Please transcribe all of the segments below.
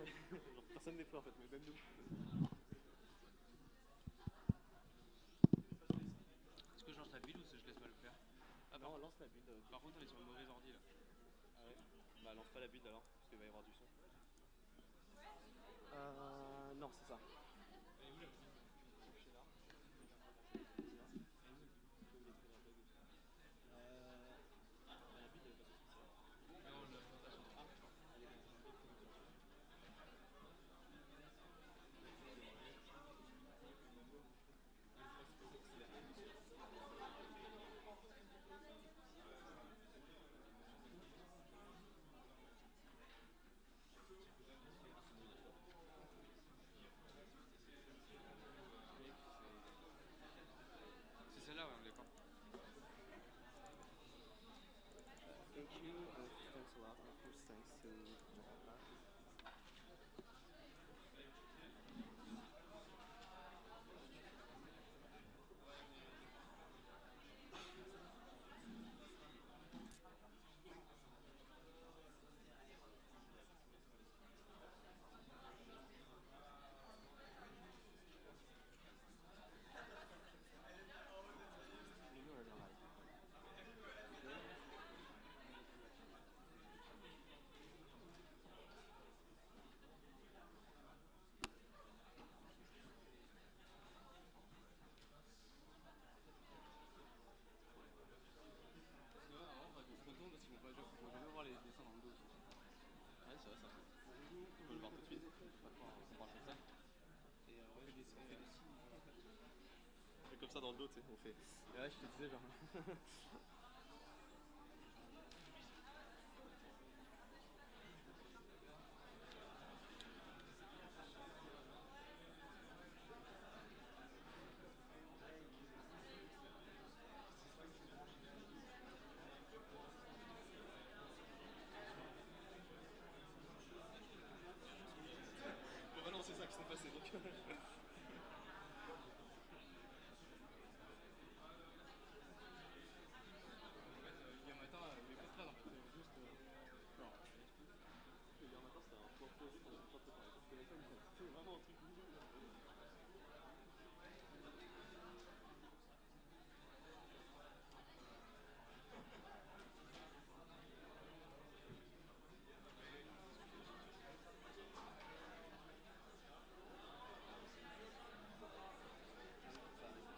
Genre, personne n'est prêt en fait, mais même nous. Est-ce que je lance la build ou je laisse pas le faire? Ah non, lance la build. Par contre, on est sur le mauvais ordi là. Ah ouais. Bah lance pas la build alors, parce qu'il va y avoir du son. Non, c'est ça. Elle est où la build? Je suis là. La build elle est pas sortie, ça. Non, la présentation. Ah, elle est dans une autre connexion. C'est celle-là, ouais, on est d'accord. Thank you, thanks a lot. Of course, thanks to Jakarta. Mais nous, on a bien mal. Parce que là, on va qu'on se retourne parce qu'ils vont jamais voir les dessins dans le dos. Ouais, c'est vrai, ça. On peut le voir tout de suite. Maintenant, on parle comme ça. Et On fait des signes. Et comme ça dans le dos, tu sais, on fait. Et ouais, je te disais, genre. Bon, bah non, c'est ça qui s'est passé donc. En fait, hier matin, mais pas de plan en fait, juste. Non. Hier matin, c'était un point posé pour une fois préparé. Parce que la scène, c'était vraiment un truc nouveau.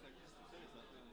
Ça glisse tout seul et ça fait un.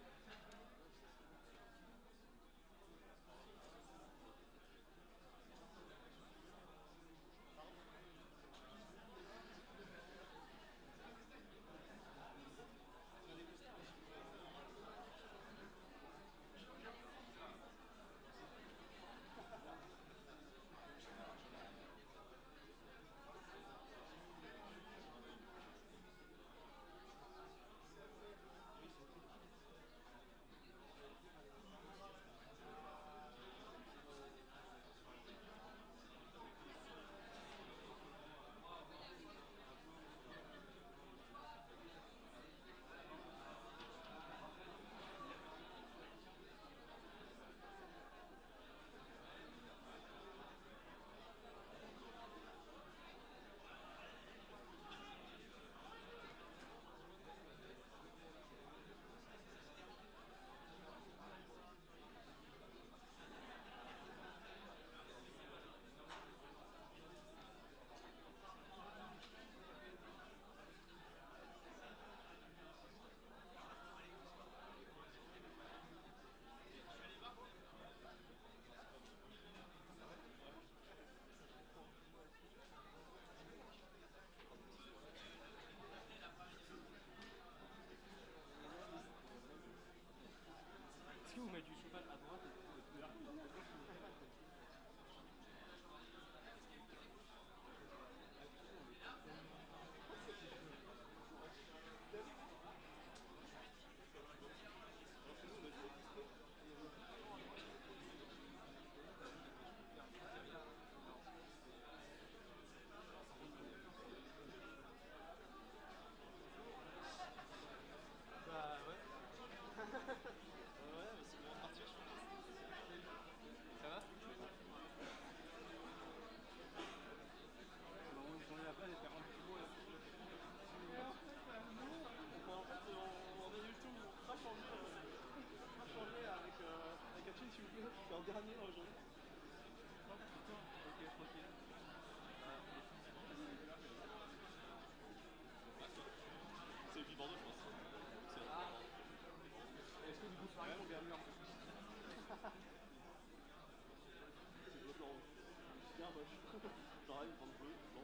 J'arrive, 22, non.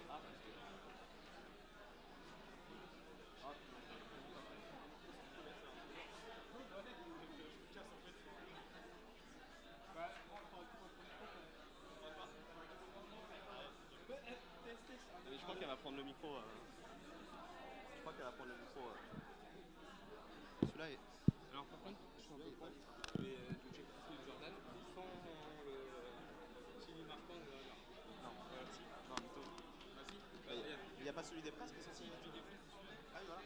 Ah, parce que... Ah, mais je crois qu'elle va prendre le micro. Je crois qu'elle va prendre le micro. Celui-là est... Alors par contre, je suis un peu con, mais je check le Jordan sans le chili marquant de la... Non, Si. non, Mito. Ah si. Il n'y a pas celui des presses, c'est ça? Ah oui, voilà.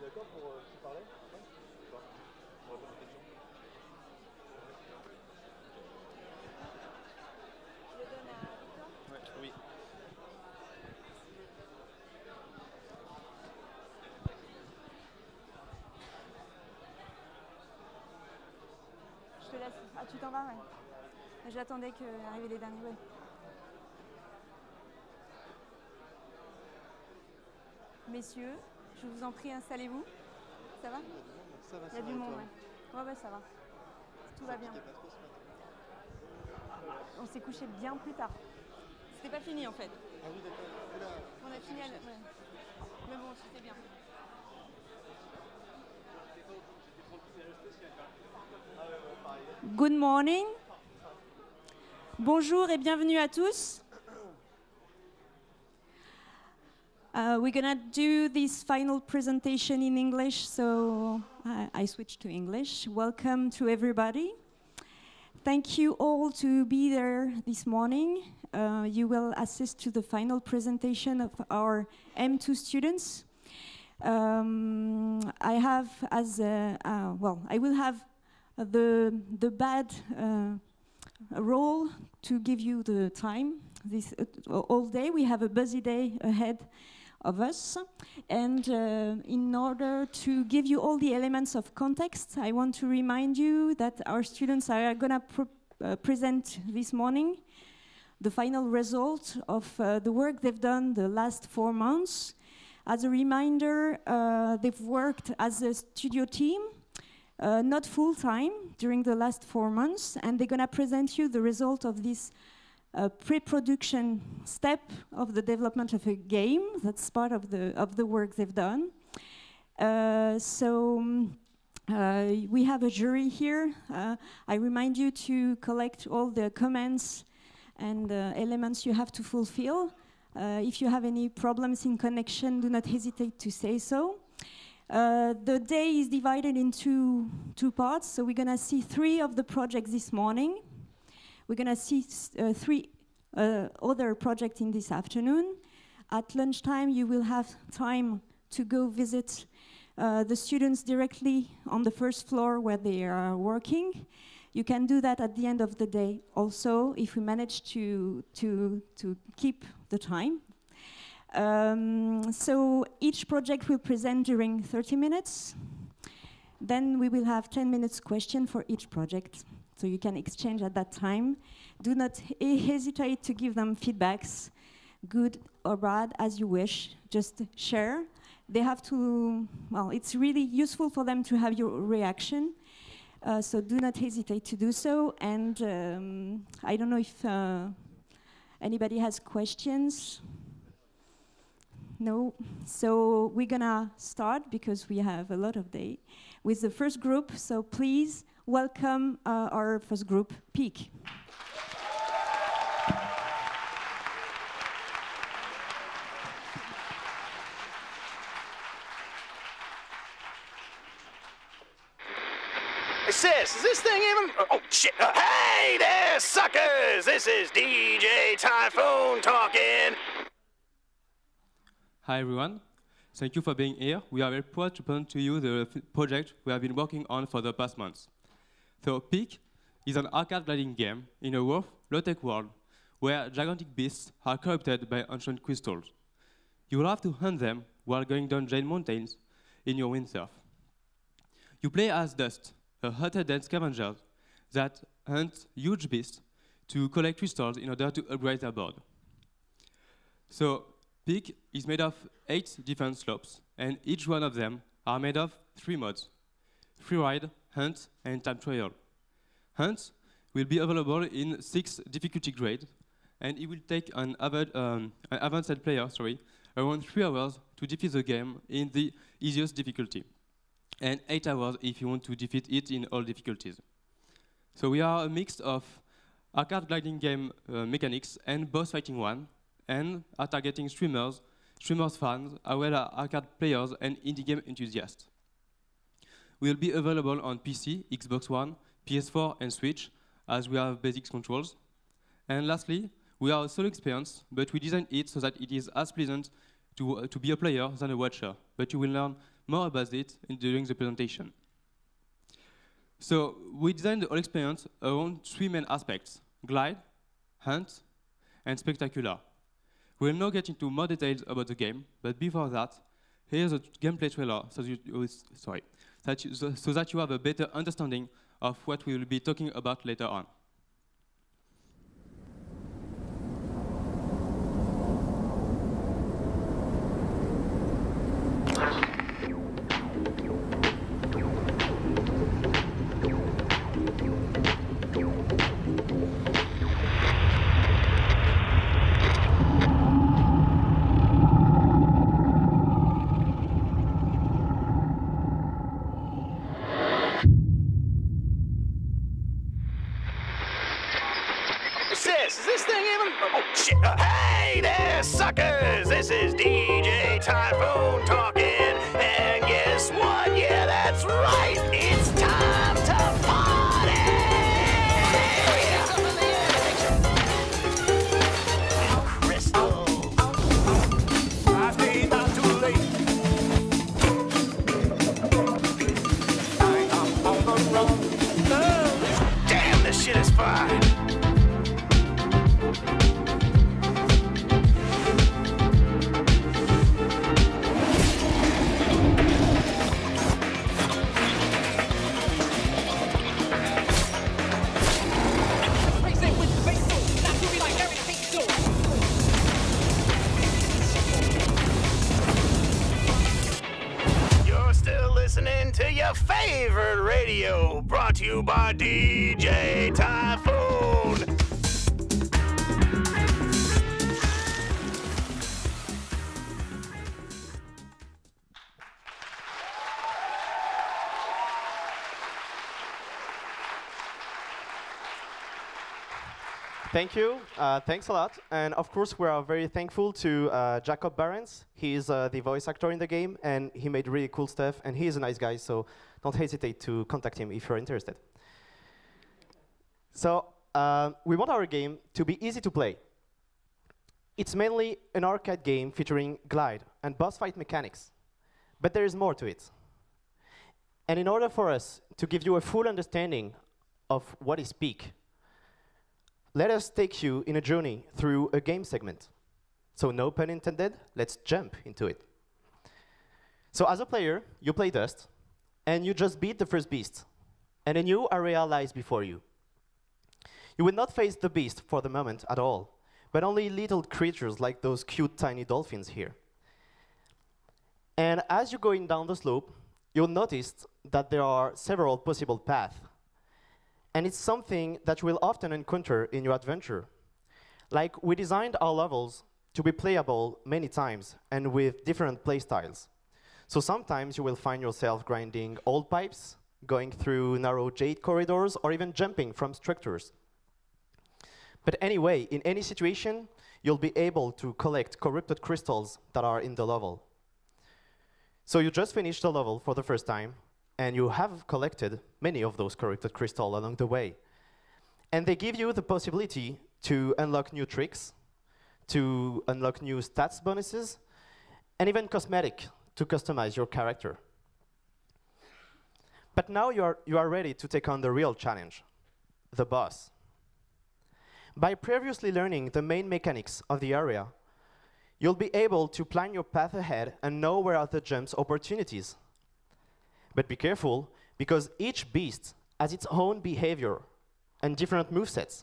D'accord pour qui parlait après? On répond aux questions. Je le donne à Victor? Ouais, oui. Je te laisse. Ah, tu t'en vas, ouais. J'attendais qu'arrivent les derniers, ouais. Messieurs, je vous en prie, installez-vous. Ça va? Ça va, Il y a du monde, ouais. Ouais, ça va. Tout va bien. On s'est couché bien plus tard. C'était pas fini en fait. Ah oui, d'accord. On a fini à ouais. Mais bon, c'était bien. Good morning. Bonjour et bienvenue à tous. We're gonna do this final presentation in English, so I switched to English. Welcome to everybody. Thank you all to be there this morning. You will assist to the final presentation of our M2 students. I have as I will have the bad role to give you the time. This all day we have a busy day ahead of us, and in order to give you all the elements of context, I want to remind you that our students are going to present this morning the final result of the work they've done the last 4 months. As a reminder, they've worked as a studio team, not full-time, during the last 4 months, and they're going to present you the result of this pre-production step of the development of a game. That's part of the work they've done. We have a jury here. I remind you to collect all the comments and elements you have to fulfill. If you have any problems in connection, do not hesitate to say so. The day is divided into 2 parts, so we're going to see 3 of the projects this morning. We're going to see 3 other projects in this afternoon. At lunchtime, you will have time to go visit the students directly on the first floor where they are working. You can do that at the end of the day also, if we manage to keep the time. So each project will present during 30 minutes. Then we will have 10 minutes question for each project. So you can exchange at that time. Do not hesitate to give them feedbacks, good or bad, as you wish. Just share. They have to, well, it's really useful for them to have your reaction. So do not hesitate to do so. And I don't know if anybody has questions. No? So we're gonna start, because we have a lot of day, with the first group. So please welcome our first group, Peak. Hey sis, is this thing even? Oh shit! Hey there, suckers! This is DJ Typhoon talking. Hi everyone. Thank you for being here. We are very proud to present to you the project we have been working on for the past months. So Peak is an arcade gliding game in a rough, low-tech world where gigantic beasts are corrupted by ancient crystals. You will have to hunt them while going down giant mountains in your windsurf. You play as Dust, a hot-headed scavenger that hunts huge beasts to collect crystals in order to upgrade their board. So Peak is made of 8 different slopes, and each one of them are made of 3 modes: Freeride, Hunt, and Time Trial. Hunt will be available in 6 difficulty grades, and it will take an advanced player around 3 hours to defeat the game in the easiest difficulty, and 8 hours if you want to defeat it in all difficulties. So we are a mix of arcade gliding game mechanics and boss fighting one, and are targeting streamers fans, as well as arcade players and indie game enthusiasts. Will be available on PC, Xbox One, PS4, and Switch, as we have basic controls. And lastly, we are a solo experience, but we designed it so that it is as pleasant to be a player than a watcher, but you will learn more about it during the presentation. So we designed the whole experience around 3 main aspects: glide, hunt, and spectacular. We'll now get into more details about the game, but before that, here's a gameplay trailer so that you have a better understanding of what we will be talking about later on. Is this thing even? Oh, shit. Hey there, suckers! This is DJ Typhoon talking. And guess what? Yeah, that's right. It's time to party! Crystal. I stayed out too late. I'm on the run. Oh, damn, this shit is fine. Listening to your favorite radio, brought to you by DJ Typhoon. Thank you. Thanks a lot. And of course, we are very thankful to Jacob Barents. He's the voice actor in the game, and he made really cool stuff. And he's a nice guy, so don't hesitate to contact him if you're interested. So we want our game to be easy to play. It's mainly an arcade game featuring glide and boss fight mechanics. But there is more to it. And in order for us to give you a full understanding of what is Peak, let us take you in a journey through a game segment. So no pun intended, let's jump into it. So as a player, you play Dust, and you just beat the first beast, and a new area lies before you. You will not face the beast for the moment at all, but only little creatures like those cute tiny dolphins here. And as you're going down the slope, you'll notice that there are several possible paths. And it's something that you will often encounter in your adventure. Like, we designed our levels to be playable many times and with different playstyles. So sometimes you will find yourself grinding old pipes, going through narrow jade corridors, or even jumping from structures. But anyway, in any situation, you'll be able to collect corrupted crystals that are in the level. So you just finished the level for the first time, and you have collected many of those corrupted crystals along the way. And they give you the possibility to unlock new tricks, to unlock new stats bonuses, and even cosmetic to customize your character. But now you are ready to take on the real challenge, the boss. By previously learning the main mechanics of the area, you'll be able to plan your path ahead and know where are the jumps opportunities. But be careful, because each beast has its own behavior and different movesets.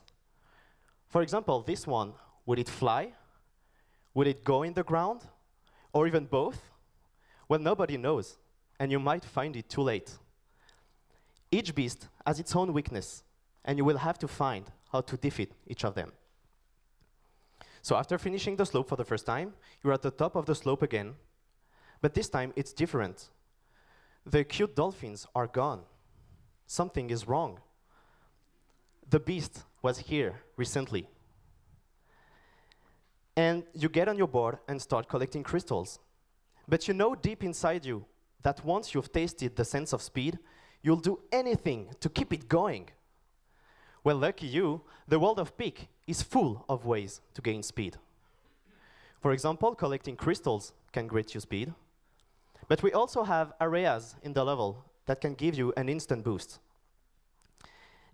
For example, this one, would it fly? Would it go in the ground? Or even both? Well, nobody knows, and you might find it too late. Each beast has its own weakness, and you will have to find how to defeat each of them. So after finishing the slope for the first time, you're at the top of the slope again, but this time it's different. The cute dolphins are gone. Something is wrong. The beast was here recently. And you get on your board and start collecting crystals. But you know deep inside you that once you've tasted the sense of speed, you'll do anything to keep it going. Well, lucky you, the world of Peak is full of ways to gain speed. For example, collecting crystals can grant you speed. But we also have areas in the level that can give you an instant boost.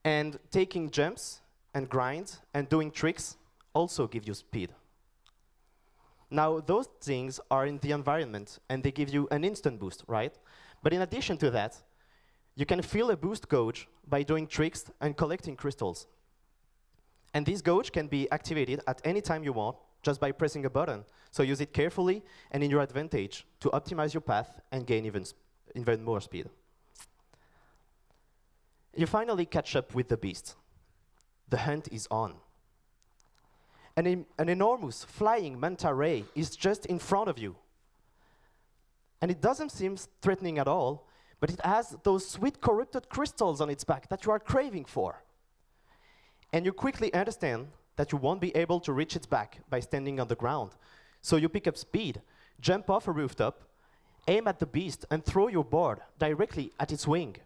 And taking jumps and grinds and doing tricks also give you speed. Now, those things are in the environment, and they give you an instant boost, right? But in addition to that, you can fill a boost gauge by doing tricks and collecting crystals. And this gauge can be activated at any time you want, just by pressing a button. So use it carefully and in your advantage to optimize your path and gain even more speed. You finally catch up with the beast. The hunt is on. An enormous flying manta ray is just in front of you. And it doesn't seem threatening at all, but it has those sweet corrupted crystals on its back that you are craving for. And you quickly understand that you won't be able to reach its back by standing on the ground. So you pick up speed, jump off a rooftop, aim at the beast, and throw your board directly at its wing.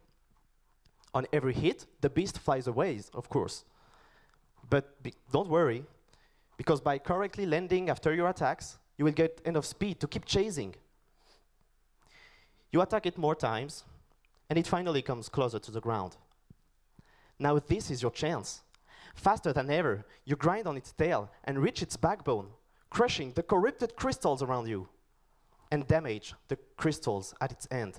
On every hit, the beast flies away, of course. But don't worry, because by correctly landing after your attacks, you will get enough speed to keep chasing. You attack it more times, and it finally comes closer to the ground. Now this is your chance. Faster than ever, you grind on its tail and reach its backbone, crushing the corrupted crystals around you, and damage the crystals at its end.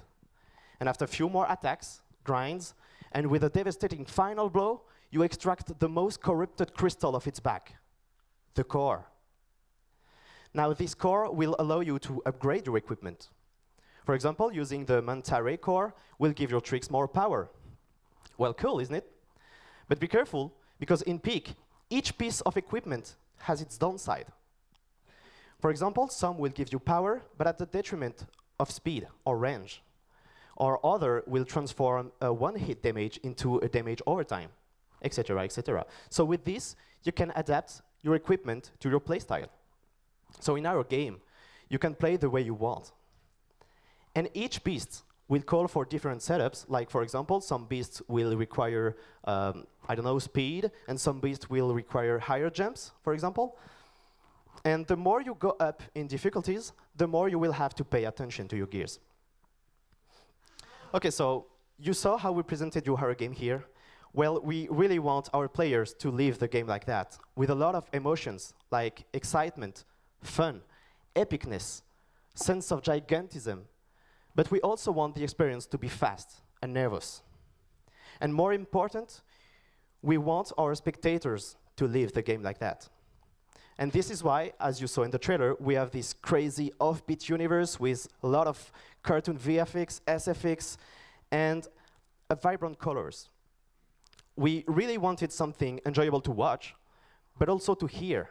And after a few more attacks, grinds, and with a devastating final blow, you extract the most corrupted crystal of its back, the core. Now this core will allow you to upgrade your equipment. For example, using the manta ray core will give your tricks more power. Well, cool, isn't it? But be careful, because in Peak, each piece of equipment has its downside. For example, some will give you power, but at the detriment of speed or range. Or other will transform a one-hit damage into a damage over time, etc., etc. So with this, you can adapt your equipment to your playstyle. So in our game, you can play the way you want. And each beast will call for different setups. Like, for example, some beasts will require, I don't know, speed, and some beasts will require higher jumps, for example. And the more you go up in difficulties, the more you will have to pay attention to your gears. Okay, so you saw how we presented your horror game here. Well, we really want our players to live the game like that, with a lot of emotions, like excitement, fun, epicness, sense of gigantism. But we also want the experience to be fast and nervous. And more important, we want our spectators to live the game like that. And this is why, as you saw in the trailer, we have this crazy offbeat universe with a lot of cartoon VFX, SFX, and vibrant colors. We really wanted something enjoyable to watch, but also to hear.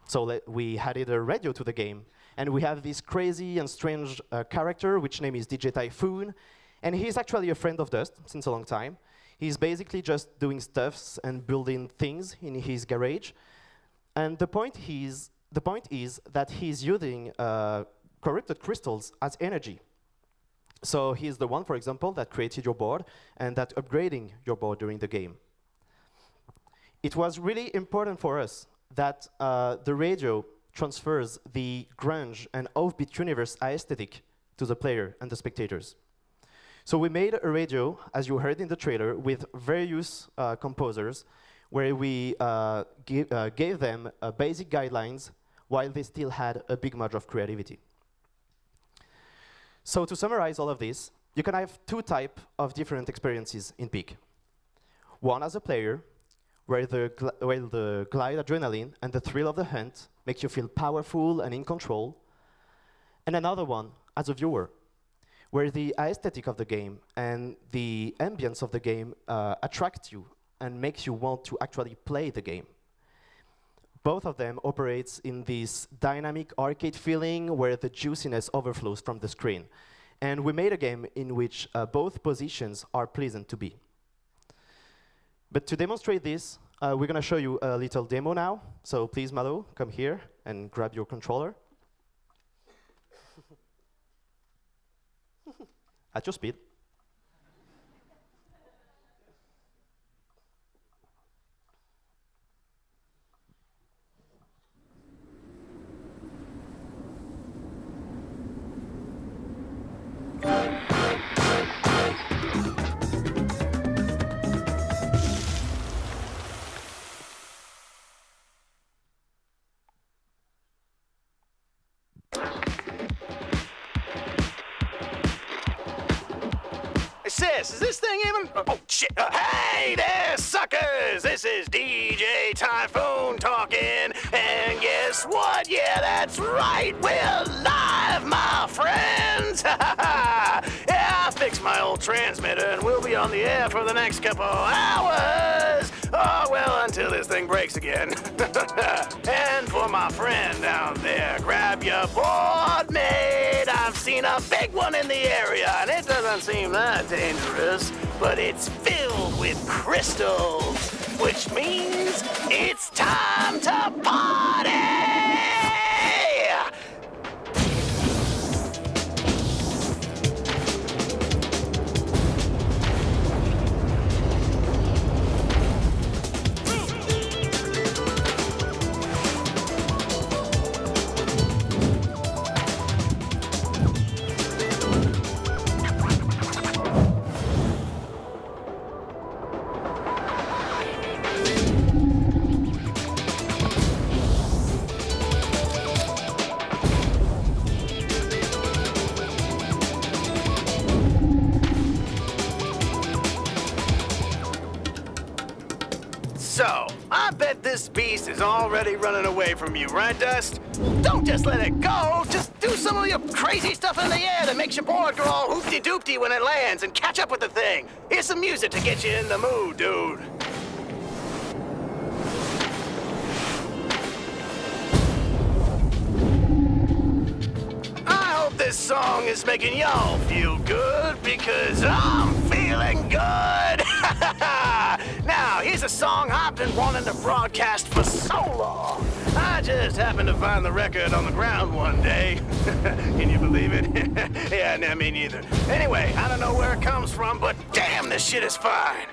So we added a radio to the game, and we have this crazy and strange character, which name is DJ Typhoon, and he's actually a friend of Dust since a long time. He's basically just doing stuffs and building things in his garage. And the point is that he's using corrupted crystals as energy. So he's the one, for example, that created your board and that upgrading your board during the game. It was really important for us that the radio transfers the grunge and offbeat universe aesthetic to the player and the spectators. So we made a radio, as you heard in the trailer, with various composers, where we gave them basic guidelines while they still had a big margin of creativity. So to summarize all of this, you can have two types of different experiences in Peak. One as a player, where the glide adrenaline and the thrill of the hunt makes you feel powerful and in control. And another one as a viewer, where the aesthetic of the game and the ambience of the game attract you and makes you want to actually play the game. Both of them operates in this dynamic arcade feeling where the juiciness overflows from the screen. And we made a game in which both positions are pleasant to be. But to demonstrate this, we're going to show you a little demo now. So please, Malo, come here and grab your controller. At your speed. Sis, is this thing even? Oh, shit. Hey there, suckers! This is DJ Typhoon talking, and guess what? Yeah, that's right. We're live, my friends! Yeah, I fixed my old transmitter, and we'll be on the air for the next couple hours. Oh, well, until this thing breaks again. And for my friend down there, grab your board, mate. I've seen a big one in the area, and it doesn't seem that dangerous, but it's filled with crystals, which means it's time to party! So, I bet this beast is already running away from you, right, Dust? Don't just let it go. Just do some of your crazy stuff in the air that makes your board go all hoopty-doopty when it lands and catch up with the thing. Here's some music to get you in the mood, dude. I hope this song is making y'all feel good, because I'm feeling good. Now, here's a song I've been wanting to broadcast for so long. I just happened to find the record on the ground one day. Can you believe it? Yeah, no, me neither. Anyway, I don't know where it comes from, but damn, this shit is fine.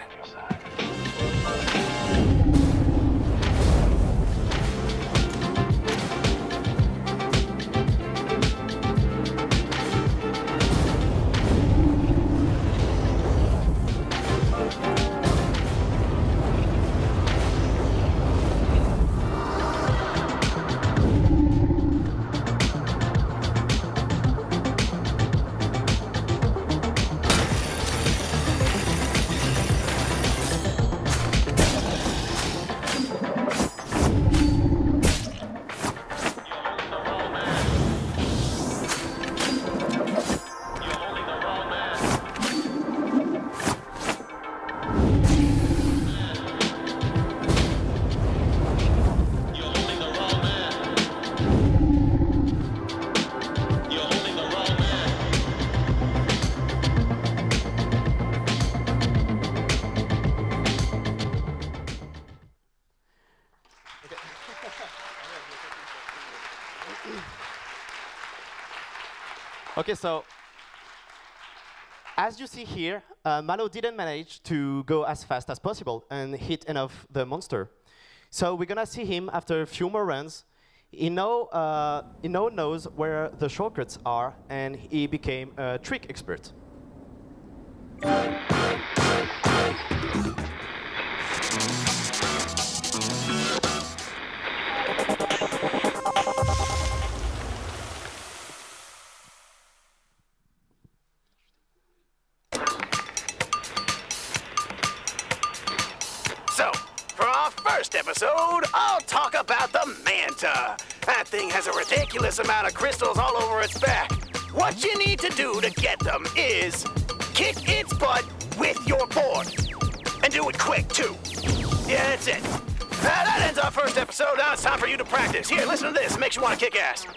Okay, so as you see here, Malo didn't manage to go as fast as possible and hit enough the monster. So we're gonna see him after a few more runs He now knows where the shortcuts are, and he became a trick expert. So, for our first episode, I'll talk about the Manta. That thing has a ridiculous amount of crystals all over its back. What you need to do to get them is kick its butt with your board. And do it quick, too. Yeah, that's it. That ends our first episode. Now it's time for you to practice. Here, listen to this. It makes you want to kick ass.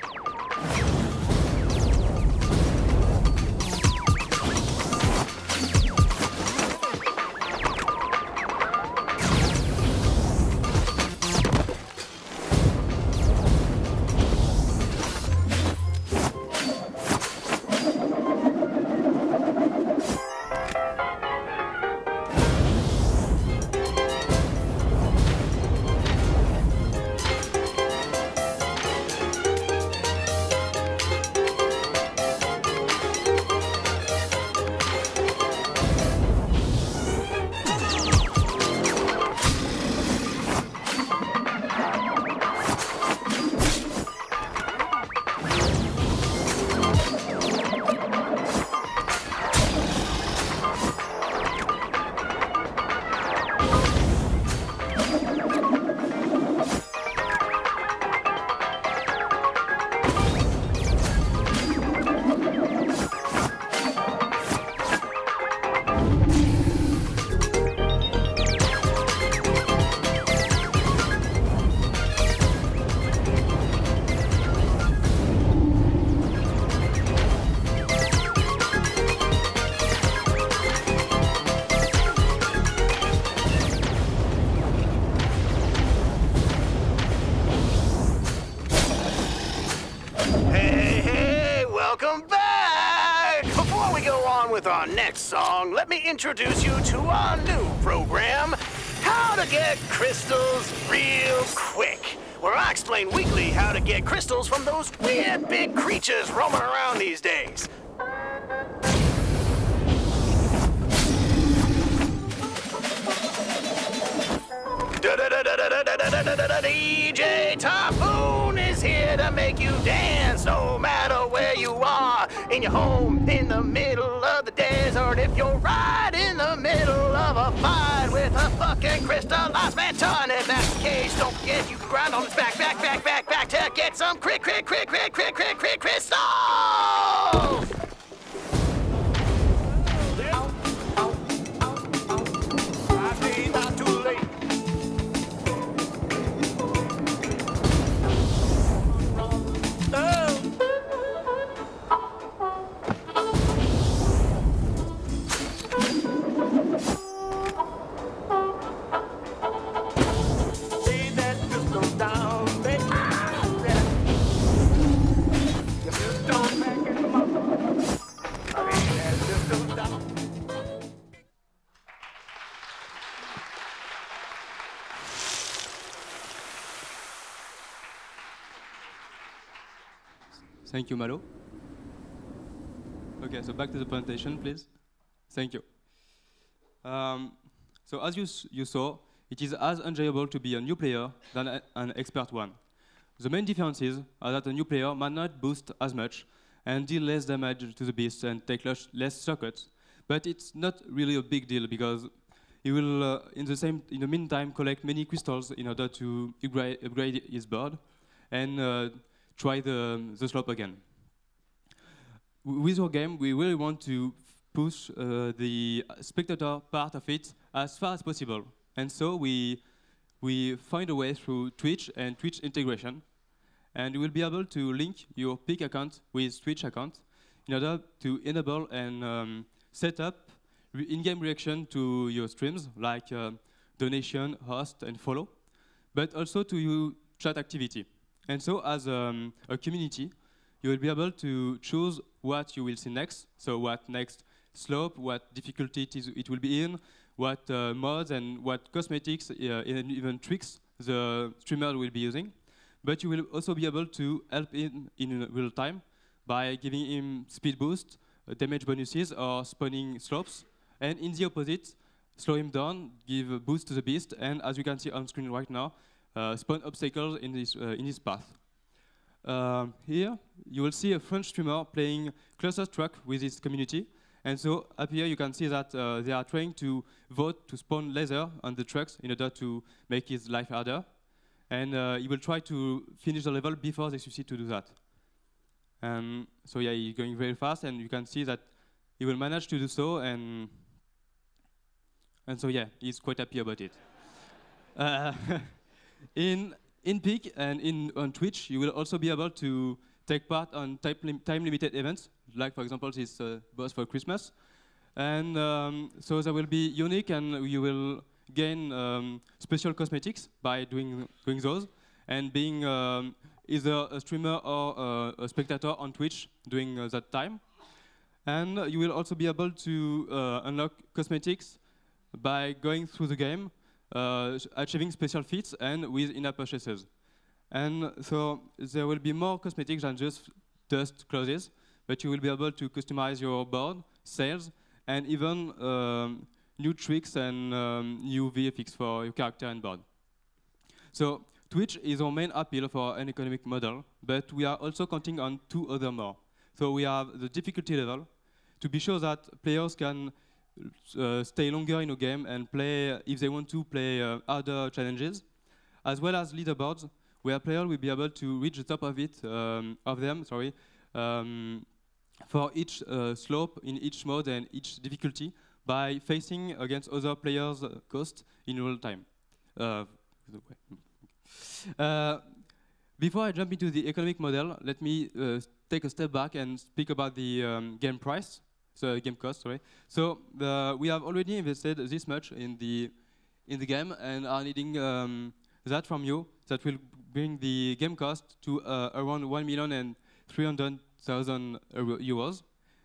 Welcome back! Before we go on with our next song, let me introduce you to our new program, How to Get Crystals Real Quick, where I explain weekly how to get crystals from those weird big creatures roaming around these days. DJ Typhoon is here to make you dance no matter where you are. In your home, in the middle of the desert, if you're right in the middle of a fight with a fucking crystallized manton. If that's the case, don't forget you can grind on its back to get some crystals! Not too late. Thank you, Malo. Okay, so back to the presentation, please. Thank you. So as you saw, it is as enjoyable to be a new player than an expert one. The main differences are that a new player might not boost as much and deal less damage to the beast and take less circuits. But it's not really a big deal because he will, in the meantime, collect many crystals in order to upgrade his board and try the slope again. With our game, we really want to push the spectator part of it as far as possible. And so we find a way through Twitch and Twitch integration. And you will be able to link your Peak account with Twitch account in order to enable and set up in-game reaction to your streams, like donation, host, and follow, but also to your chat activity. And so as a community, you will be able to choose what you will see next. So what next slope, what difficulty it will be in, what mods and what cosmetics and even tricks the streamer will be using. but you will also be able to help him in real time by giving him speed boost, damage bonuses, or spawning slopes. And in the opposite, slow him down, give a boost to the beast, and as you can see on screen right now, spawn obstacles in his path. Here, you will see a French streamer playing Cluster Truck with his community. And so up here, you can see that they are trying to vote to spawn laser on the trucks in order to make his life harder. And he will try to finish the level before they succeed to do that. So yeah, he's going very fast, and you can see that he will manage to do so. And so yeah, he's quite happy about it. In Peak and on Twitch, you will also be able to take part on time-limited events, like for example this boss for Christmas. And so they will be unique, and you will gain special cosmetics by doing those, and being either a streamer or a spectator on Twitch during that time. And you will also be able to unlock cosmetics by going through the game, achieving special feats, and with in-app purchases. And so there will be more cosmetics than just dust clothes, but you will be able to customize your board, sails, and even new tricks and new VFX for your character and board. So Twitch is our main appeal for an economic model, but we are also counting on two other more. So we have the difficulty level, to be sure that players can stay longer in a game and play, if they want to, play other challenges, as well as leaderboards, where players will be able to reach the top of them, for each slope in each mode and each difficulty by facing against other players' cost in real time. Before I jump into the economic model, let me take a step back and speak about the game price. So game cost, sorry. So we have already invested this much in the game and are needing that from you. That will bring the game cost to around 1,300,000 euros.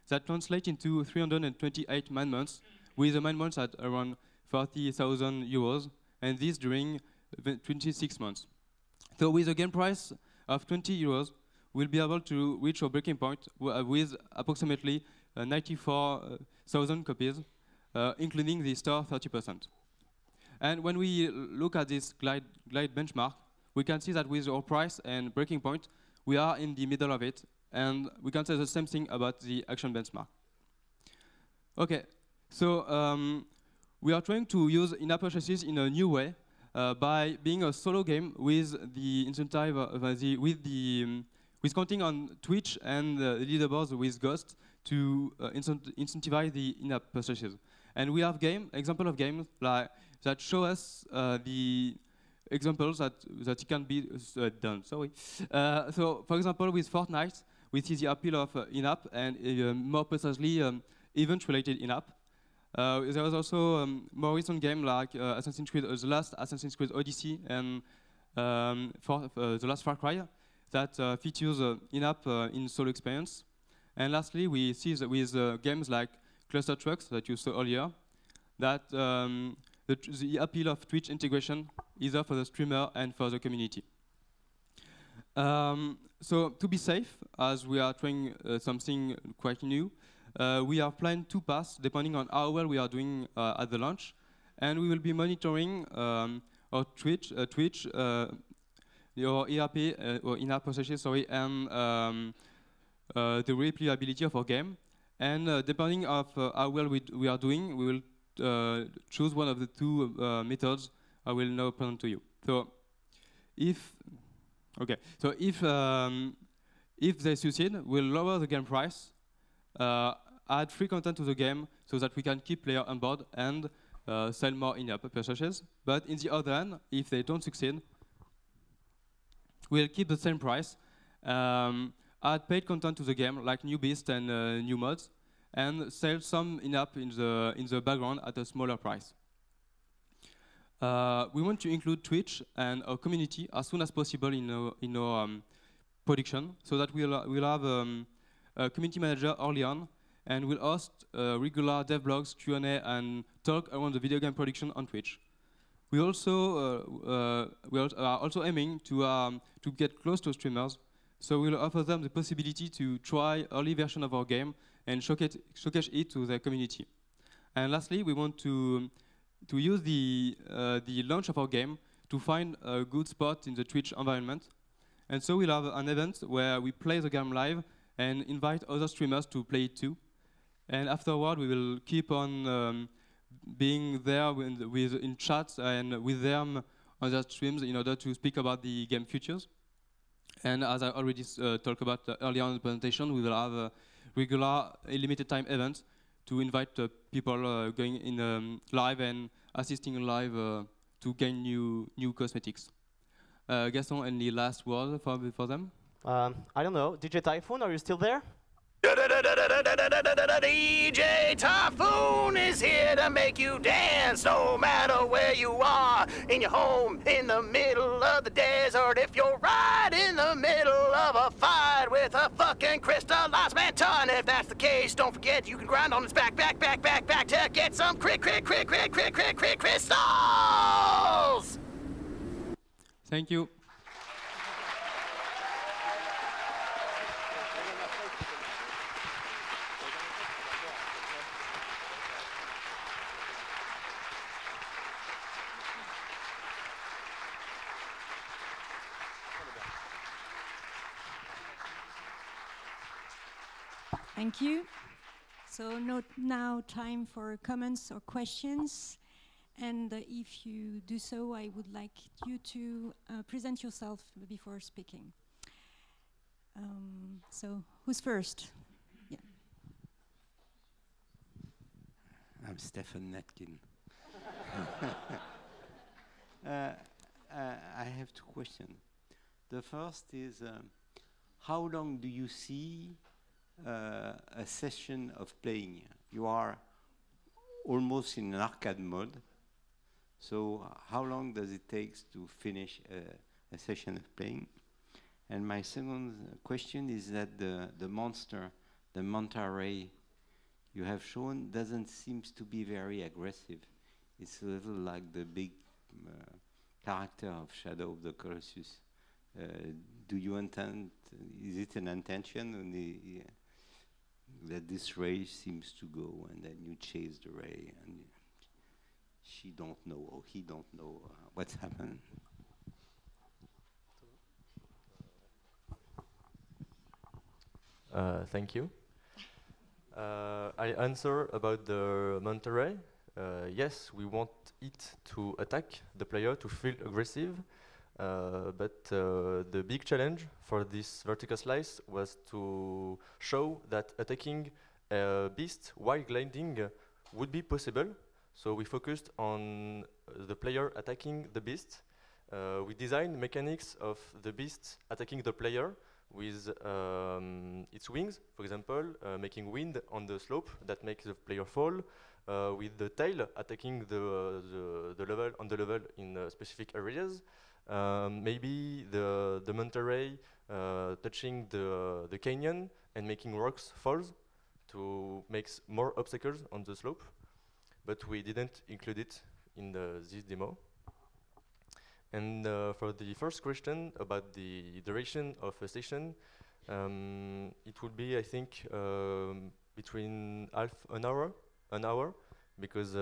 That translates into 328 man months, with the man months at around 40,000 euros, and this during 26 months. So with a game price of 20 euros, we'll be able to reach our breaking point with approximately 94,000 copies, including the store 30%. And when we look at this glide benchmark, we can see that with our price and breaking point, we are in the middle of it, and we can say the same thing about the action benchmark. Okay, so we are trying to use in-app purchases in a new way by being a solo game with the incentive with counting on Twitch and leaderboards with Ghost to incentivize the in-app purchases. And we have example of games like that show us the examples that it can be done. Sorry. So, for example, with Fortnite, we see the appeal of in-app and more precisely event-related in-app. There was also more recent game like the last Assassin's Creed Odyssey and the last Far Cry that features in-app in solo experience. And lastly, we see that with games like Cluster Trucks that you saw earlier, that the appeal of Twitch integration either for the streamer and for the community. So to be safe, as we are trying something quite new, we have planned two paths depending on how well we are doing at the launch, and we will be monitoring our Twitch, your ERP or in-app purchases, sorry, and the replayability of our game. And depending on how well we are doing, we will choose one of the two methods I will now present to you. So, if they succeed, we'll lower the game price, add free content to the game so that we can keep players on board and sell more in-app purchases. But in the other hand, if they don't succeed, we'll keep the same price, add paid content to the game like new beasts and new mods, and sell some in-app in the background at a smaller price. We want to include Twitch and our community as soon as possible in our production, so that we'll have a community manager early on, and we'll host regular dev blogs, Q&A, and talk around the video game production on Twitch. We are also aiming to get close to streamers, so we'll offer them the possibility to try early version of our game and showcase it to the community. And lastly, we want to use the launch of our game to find a good spot in the Twitch environment. And so we'll have an event where we play the game live and invite other streamers to play it too. And afterward, we will keep on being there in chats and with them on their streams in order to speak about the game futures. And as I already talked about earlier in the presentation, we will have regular limited time events to invite people going in live and assisting live to gain new cosmetics. Gaston, any last word for them? I don't know. DJ Typhoon, are you still there? DJ Typhoon is here to make you dance no matter where you are. In your home, in the middle of the desert, if you're right in the middle of a fight with a fucking crystallized manton. If that's the case, don't forget you can grind on its back to get some crystals! Thank you. Thank you. So now time for comments or questions. And if you do so, I would like you to present yourself before speaking. So who's first? Yeah. I'm Stefan Netkin. I have two questions. The first is, how long do you see a session of playing? You are almost in an arcade mode. So how long does it take to finish a session of playing? And my second question is that the monster, the manta ray you have shown doesn't seem to be very aggressive. It's a little like the big character of Shadow of the Colossus. Do you intend, is it an intention that this ray seems to go and then you chase the ray and she don't know or he don't know what's happened? Thank you. I answer about the manta ray. Yes, we want it to attack the player, to feel aggressive, but the big challenge for this vertical slice was to show that attacking a beast while gliding would be possible. So we focused on the player attacking the beast. We designed mechanics of the beast attacking the player with its wings, for example, making wind on the slope that makes the player fall, with the tail attacking the level on the level in specific areas. Maybe the manta ray touching the canyon and making rocks falls to make more obstacles on the slope. But we didn't include it in this demo. And for the first question about the duration of a session, it would be, I think, between half an hour, because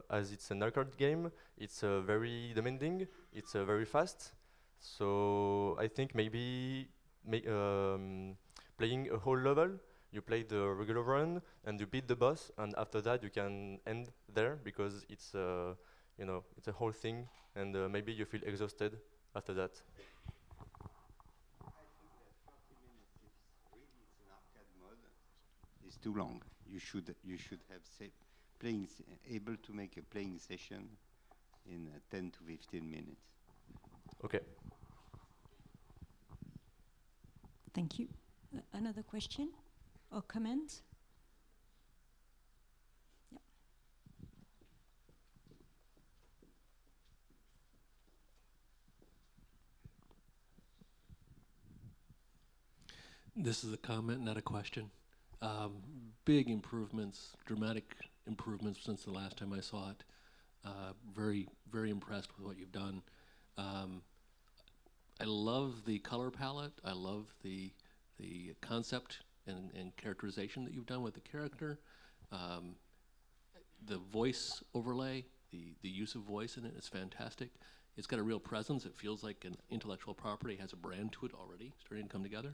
as it's an arcade game, it's very demanding, it's very fast. So I think maybe playing a whole level, you play the regular run and you beat the boss, and after that you can end there because it's it's a whole thing, and maybe you feel exhausted after that. I think that 30 minutes, if really it's an arcade mode, is too long. You should have able to make a playing session in 10 to 15 minutes. Okay. Thank you. Another question or comment? Yeah. This is a comment, not a question. Big improvements, dramatic improvements since the last time I saw it. Very, very impressed with what you've done. I love the color palette. I love the concept and characterization that you've done with the character. The voice overlay, the use of voice in it is fantastic. It's got a real presence. It feels like an intellectual property. It has a brand to it already, starting to come together.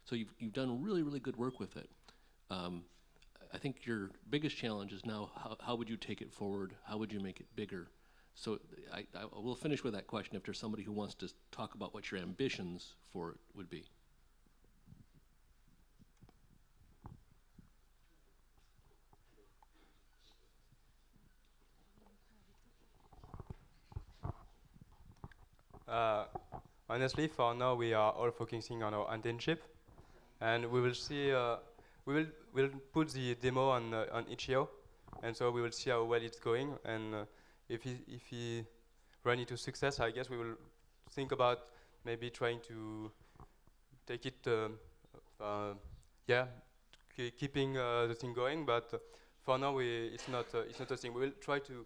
So you've done really, really good work with it. I think your biggest challenge is now how would you take it forward? How would you make it bigger? So I will finish with that question if there's somebody who wants to talk about what your ambitions for it would be. Honestly, for now, we are all focusing on our internship, and we will see. We'll put the demo on itch.io, and so we will see how well it's going. And if he run into success, I guess we will think about maybe trying to take it. Keeping the thing going. But for now, it's not a thing. We will try to.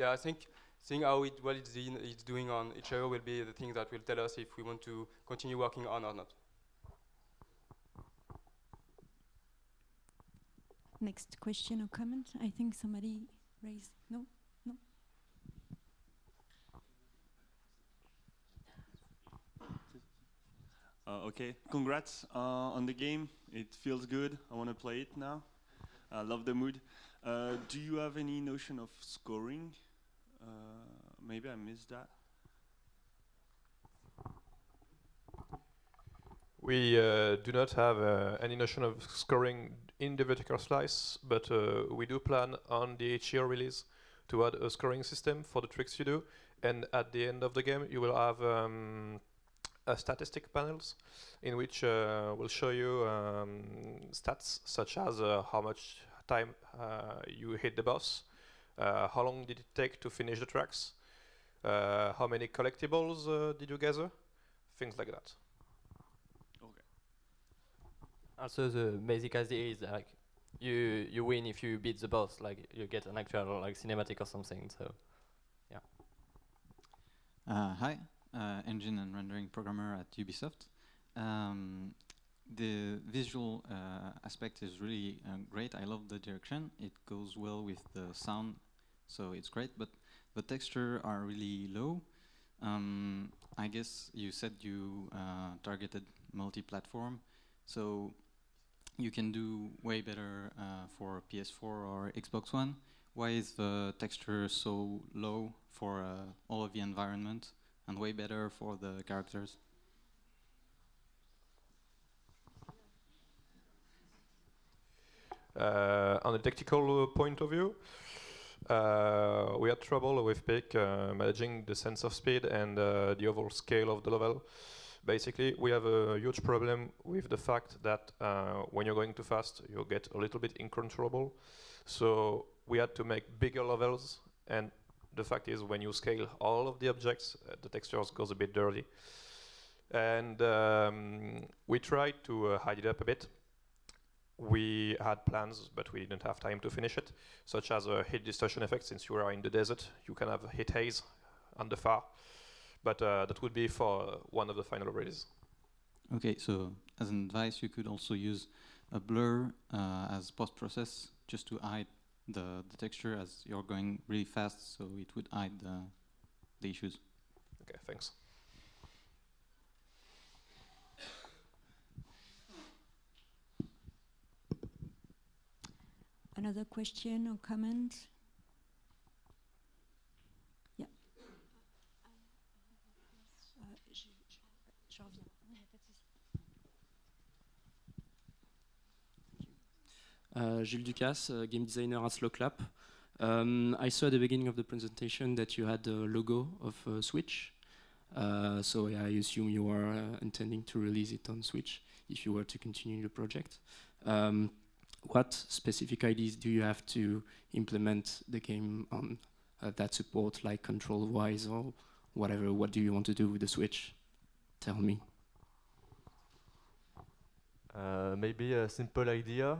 I think. Seeing how it's doing on itch.io will be the thing that will tell us if we want to continue working on or not. Next question or comment? I think somebody raised. No? No? Okay, congrats on the game. It feels good. I want to play it now. I love the mood. Do you have any notion of scoring? Maybe I missed that. We do not have any notion of scoring in the vertical slice, but we do plan on the itch.io release to add a scoring system for the tricks you do, and at the end of the game you will have a statistic panels in which will show you stats such as how much time you hit the boss, how long did it take to finish the tracks, how many collectibles did you gather, things like that. Okay. Also, the basic idea is like you win if you beat the boss, like you get an actual like cinematic or something. So, yeah. Hi, engine and rendering programmer at Ubisoft. The visual aspect is really great. I love the direction. It goes well with the sound, so it's great. But the texture are really low. I guess you said you targeted multi-platform, so you can do way better for PS4 or Xbox One. Why is the texture so low for all of the environment and way better for the characters? On a tactical point of view, we had trouble with Peak managing the sense of speed and the overall scale of the level. Basically, we have a huge problem with the fact that when you're going too fast, you get a little bit uncontrollable. So we had to make bigger levels, and the fact is when you scale all of the objects, the textures goes a bit dirty. And we tried to hide it up a bit. We had plans, but we didn't have time to finish it, such as a heat distortion effect. Since you are in the desert, you can have heat haze on the far, but that would be for one of the final releases. Okay, so as an advice, you could also use a blur as post-process just to hide the texture as you're going really fast, so it would hide the issues. Okay, thanks. Another question or comment? Yeah. Jules Ducasse, game designer at Slow Clap. I saw at the beginning of the presentation that you had the logo of Switch. So I assume you are intending to release it on Switch if you were to continue the project. What specific ideas do you have to implement the game on that support, like control-wise or whatever? What do you want to do with the Switch? Tell me. Maybe a simple idea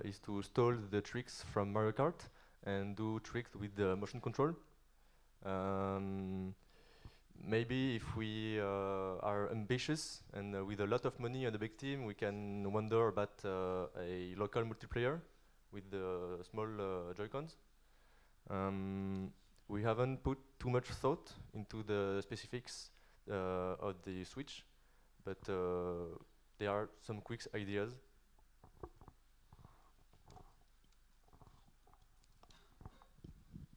is to stall the tricks from Mario Kart and do tricks with the motion control. Maybe if we are ambitious and with a lot of money and a big team, we can wonder about a local multiplayer with the small Joy-Cons. We haven't put too much thought into the specifics of the Switch, but there are some quick ideas.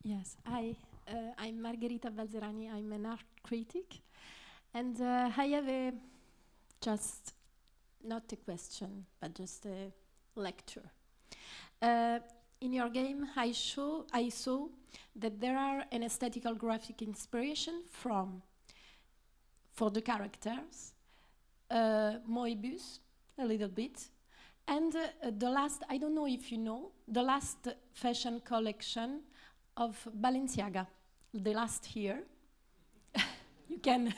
Yes, I'm Margherita Balzerani. I'm an art critic, and I have just not a question, but just a lecture. In your game, I saw that there are an aesthetical graphic inspiration for the characters, Moebius, a little bit, and the last, I don't know if you know, the last fashion collection of Balenciaga, the last year. You can,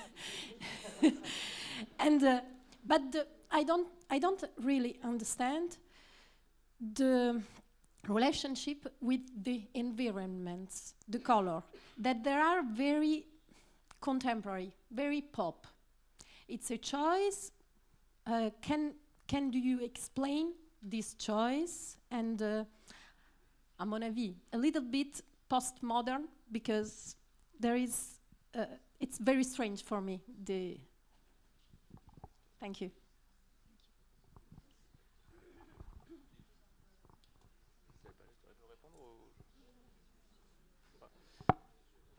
and I don't really understand the relationship with the environments, the color, that there are very contemporary, very pop. It's a choice. Can you explain this choice? And à mon avis, a little bit postmodern, because there is, it's very strange for me. Thank you.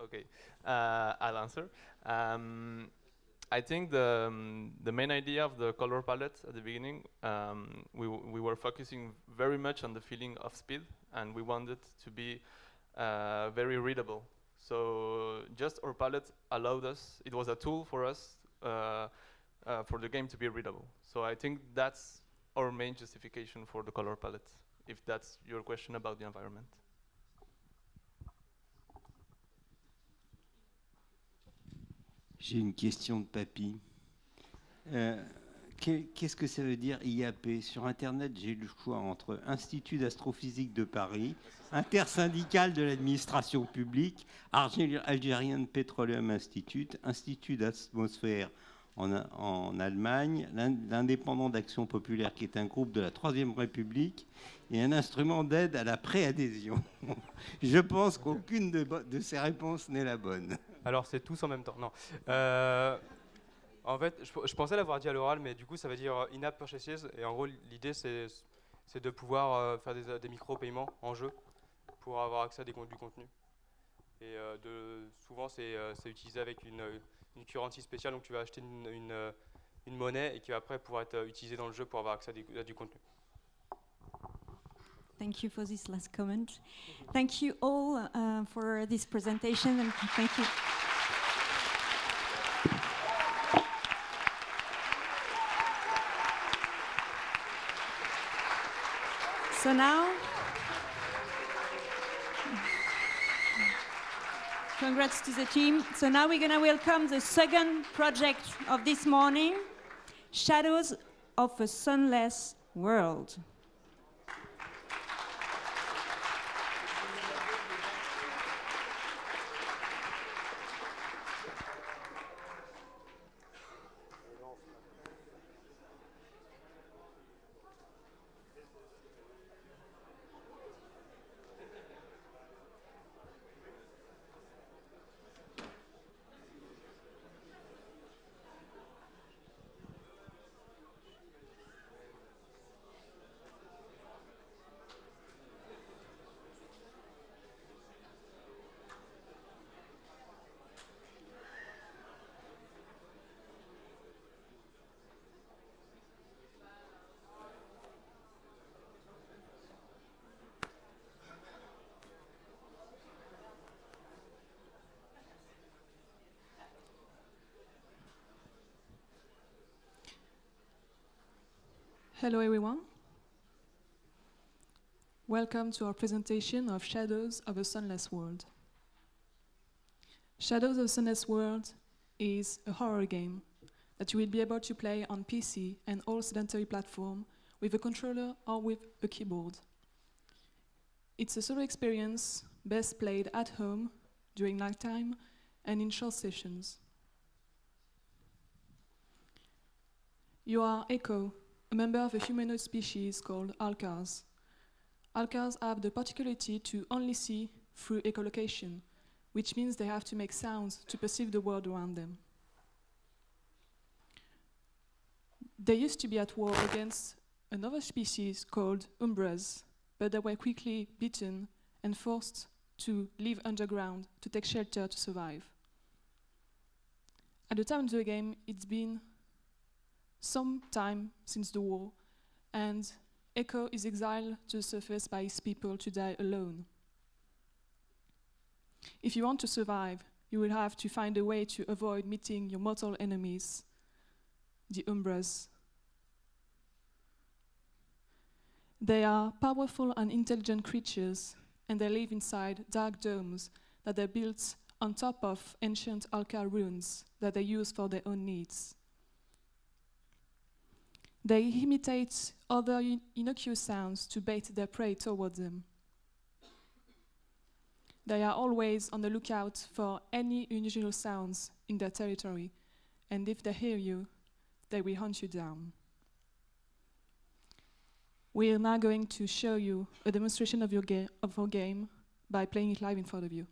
Okay, I'll answer. I think the main idea of the color palette at the beginning, we were focusing very much on the feeling of speed, and we wanted to be very readable. So just our palette allowed us, it was a tool for us for the game to be readable. So I think that's our main justification for the color palette, if that's your question about the environment. J'ai une question de papy. Qu'est-ce que ça veut dire IAP? Sur Internet, j'ai eu le choix entre Institut d'astrophysique de Paris, Intersyndical de l'administration publique, Algerian Petroleum Institute, Institut d'atmosphère en Allemagne, l'Indépendant d'action populaire qui est un groupe de la Troisième République et un instrument d'aide à la préadhésion. Je pense qu'aucune de ces réponses n'est la bonne. Alors c'est tous en même temps, non. En fait, je pensais l'avoir dit à l'oral, mais du coup ça veut dire in-app purchases, et en gros l'idée c'est de pouvoir faire des micro-paiements en jeu pour avoir accès à du contenu. Et souvent c'est utilisé avec une currency spéciale, donc tu vas acheter une monnaie et qui va après pouvoir être utilisée dans le jeu pour avoir accès à du contenu. Thank you for this last comment. Thank you all for this presentation, and thank you. So now, congrats to the team. So now we're going to welcome the second project of this morning, Shadows of a Sunless World. Hello everyone. Welcome to our presentation of Shadows of a Sunless World. Shadows of a Sunless World is a horror game that you will be able to play on PC and all sedentary platforms with a controller or with a keyboard. It's a solo experience best played at home during nighttime and in short sessions. You are Echo, a member of a humanoid species called Alcars. Alcars have the particularity to only see through echolocation, which means they have to make sounds to perceive the world around them. They used to be at war against another species called Umbras, but they were quickly beaten and forced to live underground to take shelter to survive. At the time of the game, it's been some time since the war, and Echo is exiled to the surface by his people to die alone. If you want to survive, you will have to find a way to avoid meeting your mortal enemies, the Umbras. They are powerful and intelligent creatures, and they live inside dark domes that are built on top of ancient Alcar ruins that they use for their own needs. They imitate other innocuous sounds to bait their prey towards them. They are always on the lookout for any unusual sounds in their territory, and if they hear you, they will hunt you down. We are now going to show you a demonstration of our game by playing it live in front of you.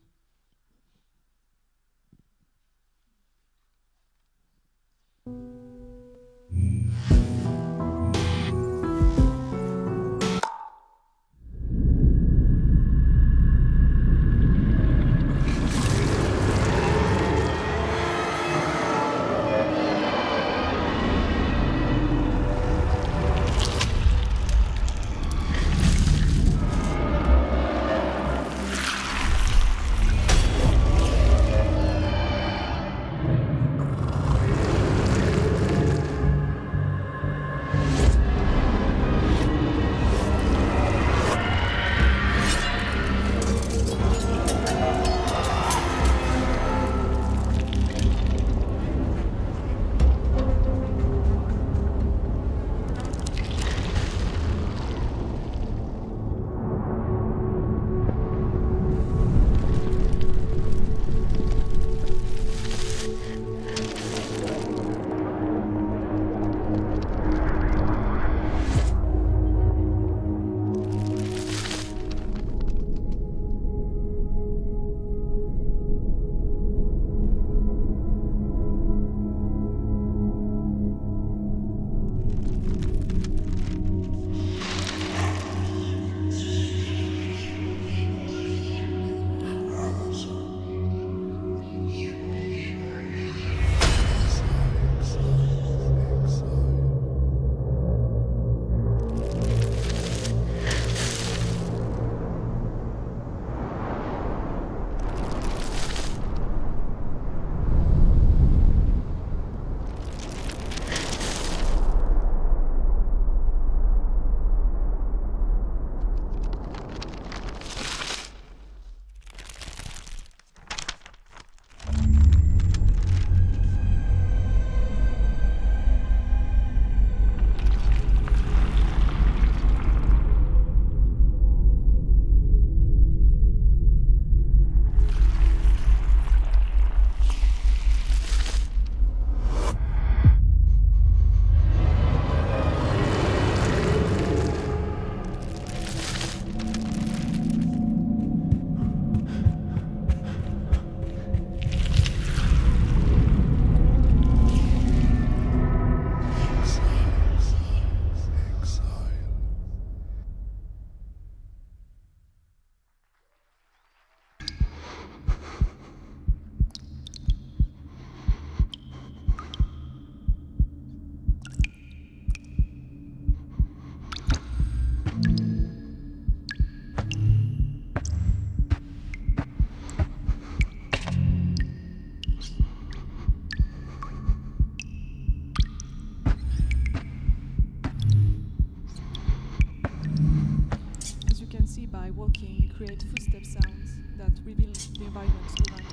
By walking, you create footstep sounds that reveal the environment around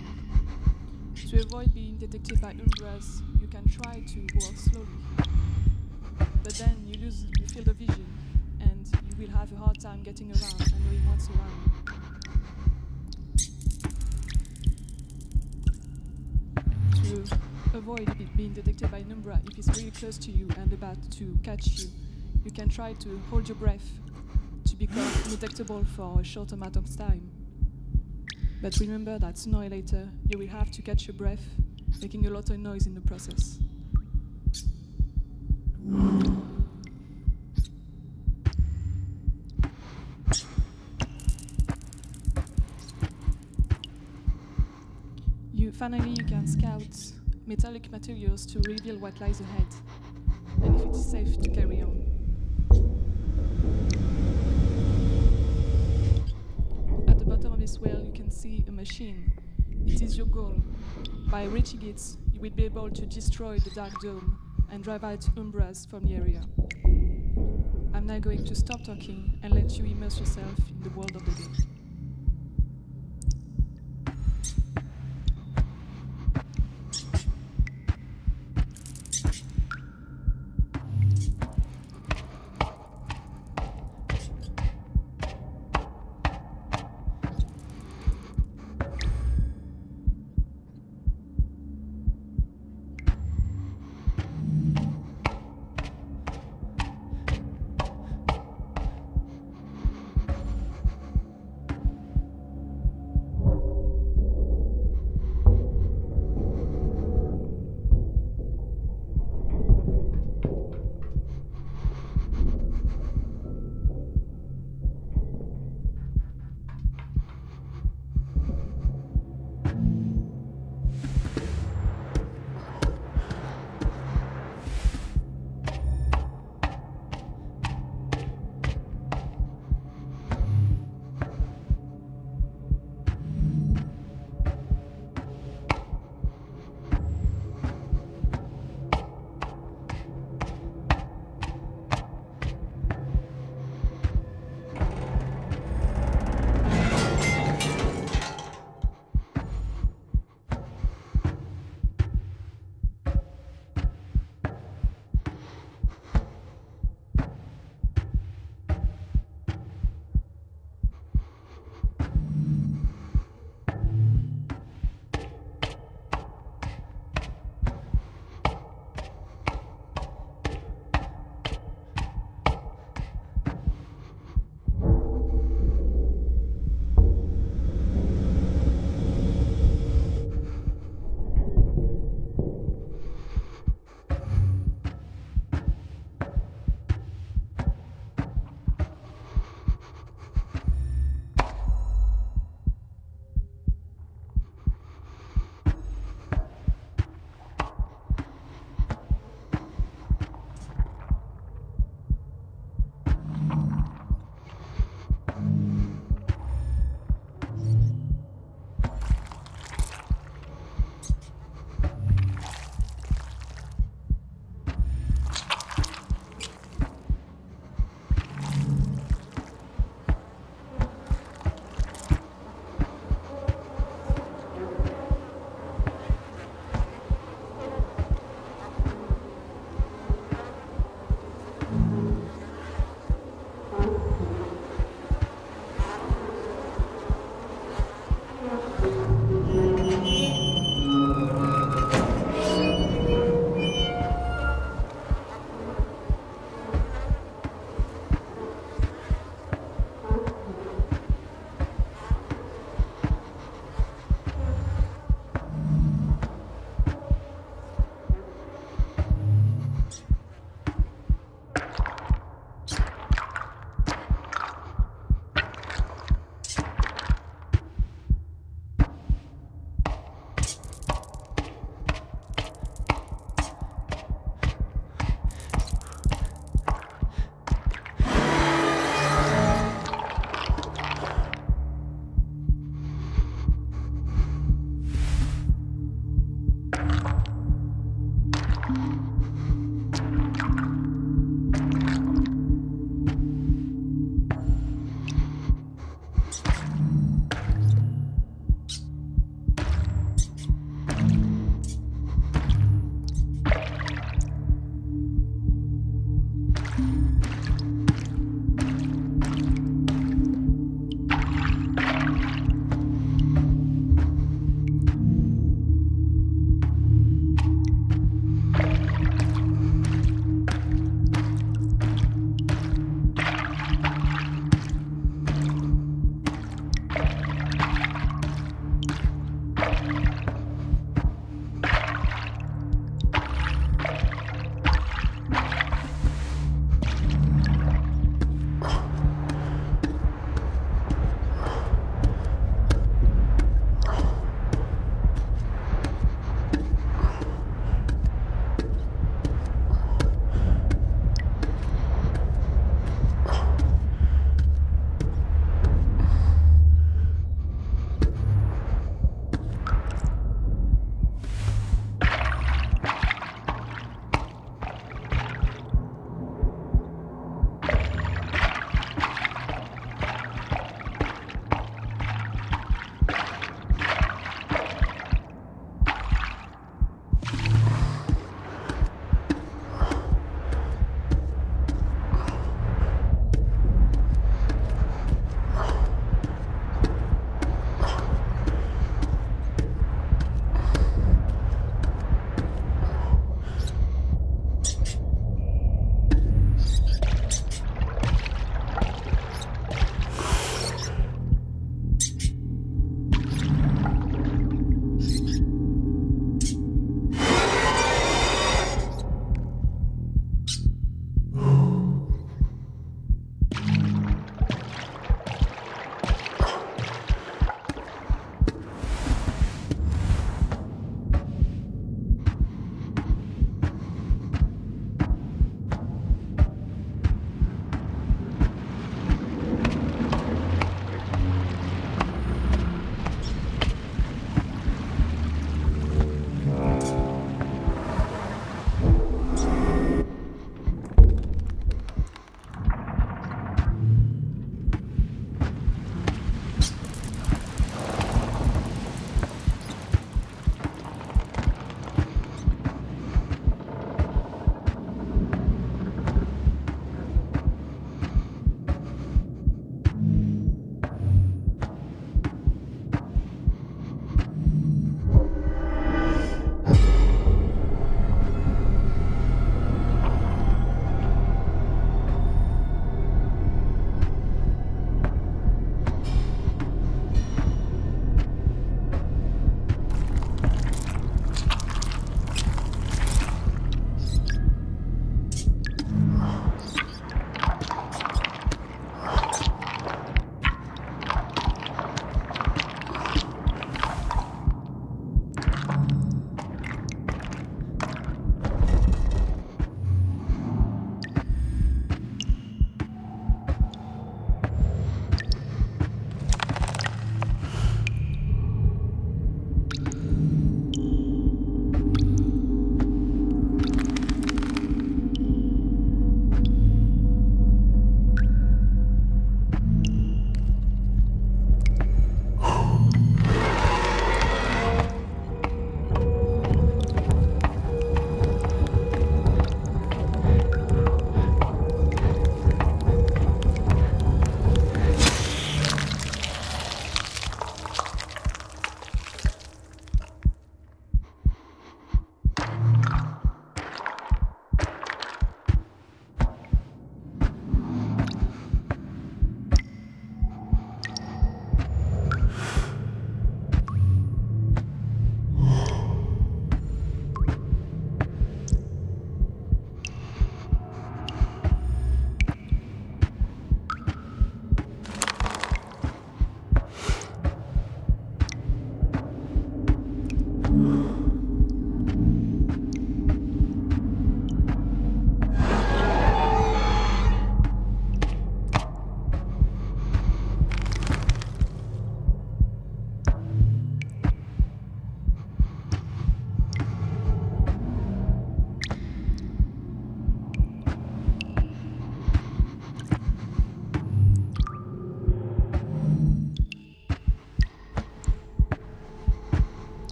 you. To avoid being detected by Umbras, you can try to walk slowly. But then you lose your field of vision, and you will have a hard time getting around and knowing what's around you. avoid it being detected by Umbra, if it's really close to you and about to catch you, you can try to hold your breath to become undetectable for a short amount of time. But remember that sooner or later, you will have to catch your breath, making a lot of noise in the process. Finally, you can scout metallic materials to reveal what lies ahead, and if it is safe to carry on. At the bottom of this well, you can see a machine. It is your goal. By reaching it, you will be able to destroy the dark dome and drive out Umbras from the area. I'm now going to stop talking and let you immerse yourself in the world of the game.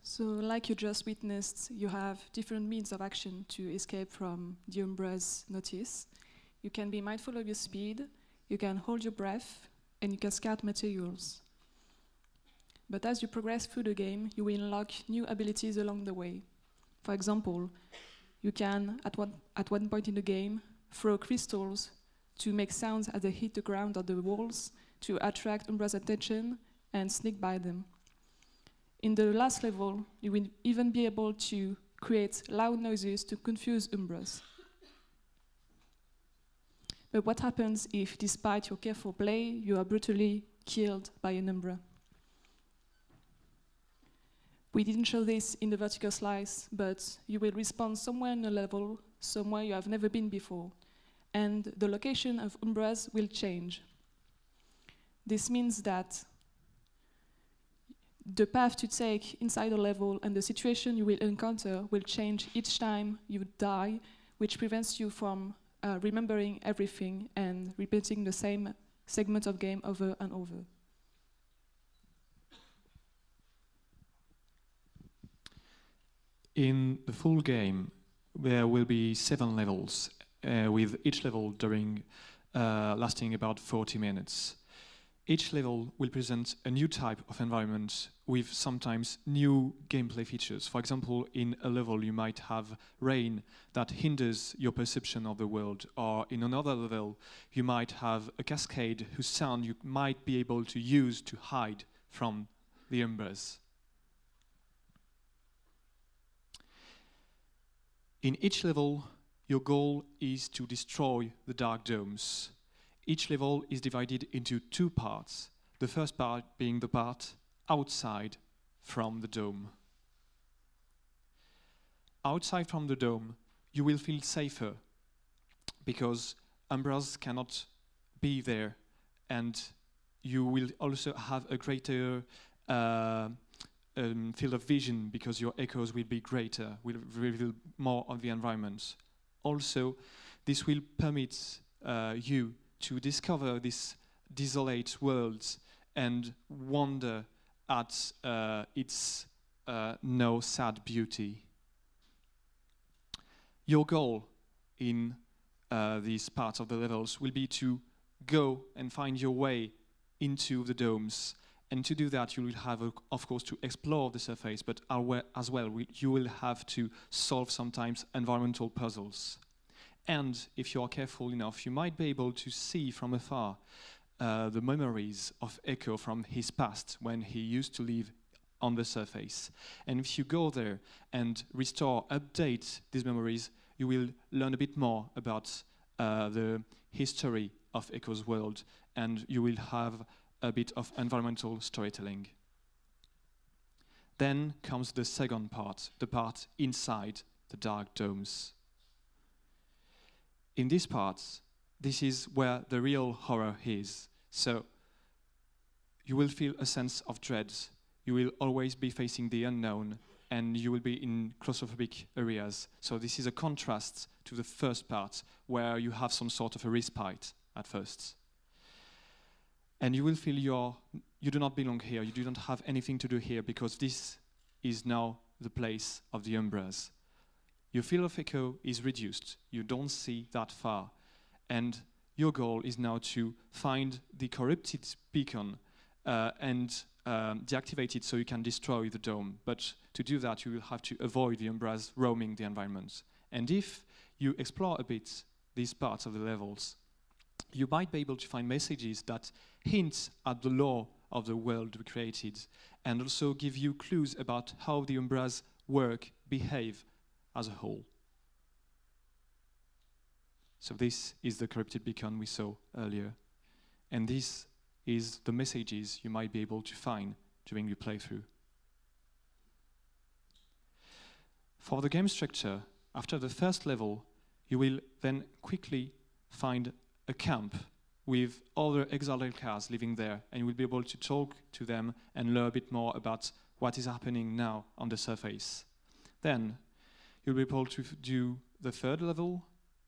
So, like you just witnessed, you have different means of action to escape from the Umbra's notice. You can be mindful of your speed, you can hold your breath, and you can scout materials. But as you progress through the game, you will unlock new abilities along the way. For example, you can, at one point in the game, throw crystals to make sounds as they hit the ground or the walls to attract Umbra's attention and sneak by them. In the last level, you will even be able to create loud noises to confuse Umbras. But what happens if, despite your careful play, you are brutally killed by an Umbra? We didn't show this in the vertical slice, but you will respawn somewhere in a level, somewhere you have never been before, and the location of Umbras will change. This means that the path to take inside a level and the situation you will encounter will change each time you die, which prevents you from remembering everything and repeating the same segment of game over and over. In the full game, there will be 7 levels, with each level lasting about 40 minutes. Each level will present a new type of environment with sometimes new gameplay features. For example, in a level you might have rain that hinders your perception of the world, or in another level you might have a cascade whose sound you might be able to use to hide from the Umbras. In each level, your goal is to destroy the Dark Domes. Each level is divided into 2 parts, the first part being the part outside from the dome. Outside from the dome, you will feel safer because Umbras cannot be there, and you will also have a greater field of vision because your echoes will be greater, will reveal more of the environment. Also, this will permit you to discover this desolate world and wonder at its no sad beauty. Your goal in these parts of the levels will be to go and find your way into the domes And to do that, you will have, of course, to explore the surface, but as well, you will have to solve sometimes environmental puzzles. And if you are careful enough, you might be able to see from afar the memories of Echo from his past when he used to live on the surface. And if you go there and restore, update these memories, you will learn a bit more about the history of Echo's world, and you will have a bit of environmental storytelling. Then comes the second part, the part inside the dark domes. In this part, this is where the real horror is. So you will feel a sense of dread. You will always be facing the unknown, and you will be in claustrophobic areas. So this is a contrast to the first part, where you have some sort of a respite at first. And you will feel you do not belong here, you do not have anything to do here, because this is now the place of the Umbras. Your field of echo is reduced, you don't see that far, and your goal is now to find the corrupted beacon and deactivate it so you can destroy the dome. But to do that, you will have to avoid the Umbras roaming the environment. And if you explore a bit these parts of the levels, you might be able to find messages that hint at the lore of the world we created, and also give you clues about how the Umbras work, behave as a whole. So this is the corrupted beacon we saw earlier, and this is the messages you might be able to find during your playthrough. For the game structure, after the first level, you will then quickly find a camp with other exiled cars living there, and you will be able to talk to them and learn a bit more about what is happening now on the surface. Then you'll be able to do the third level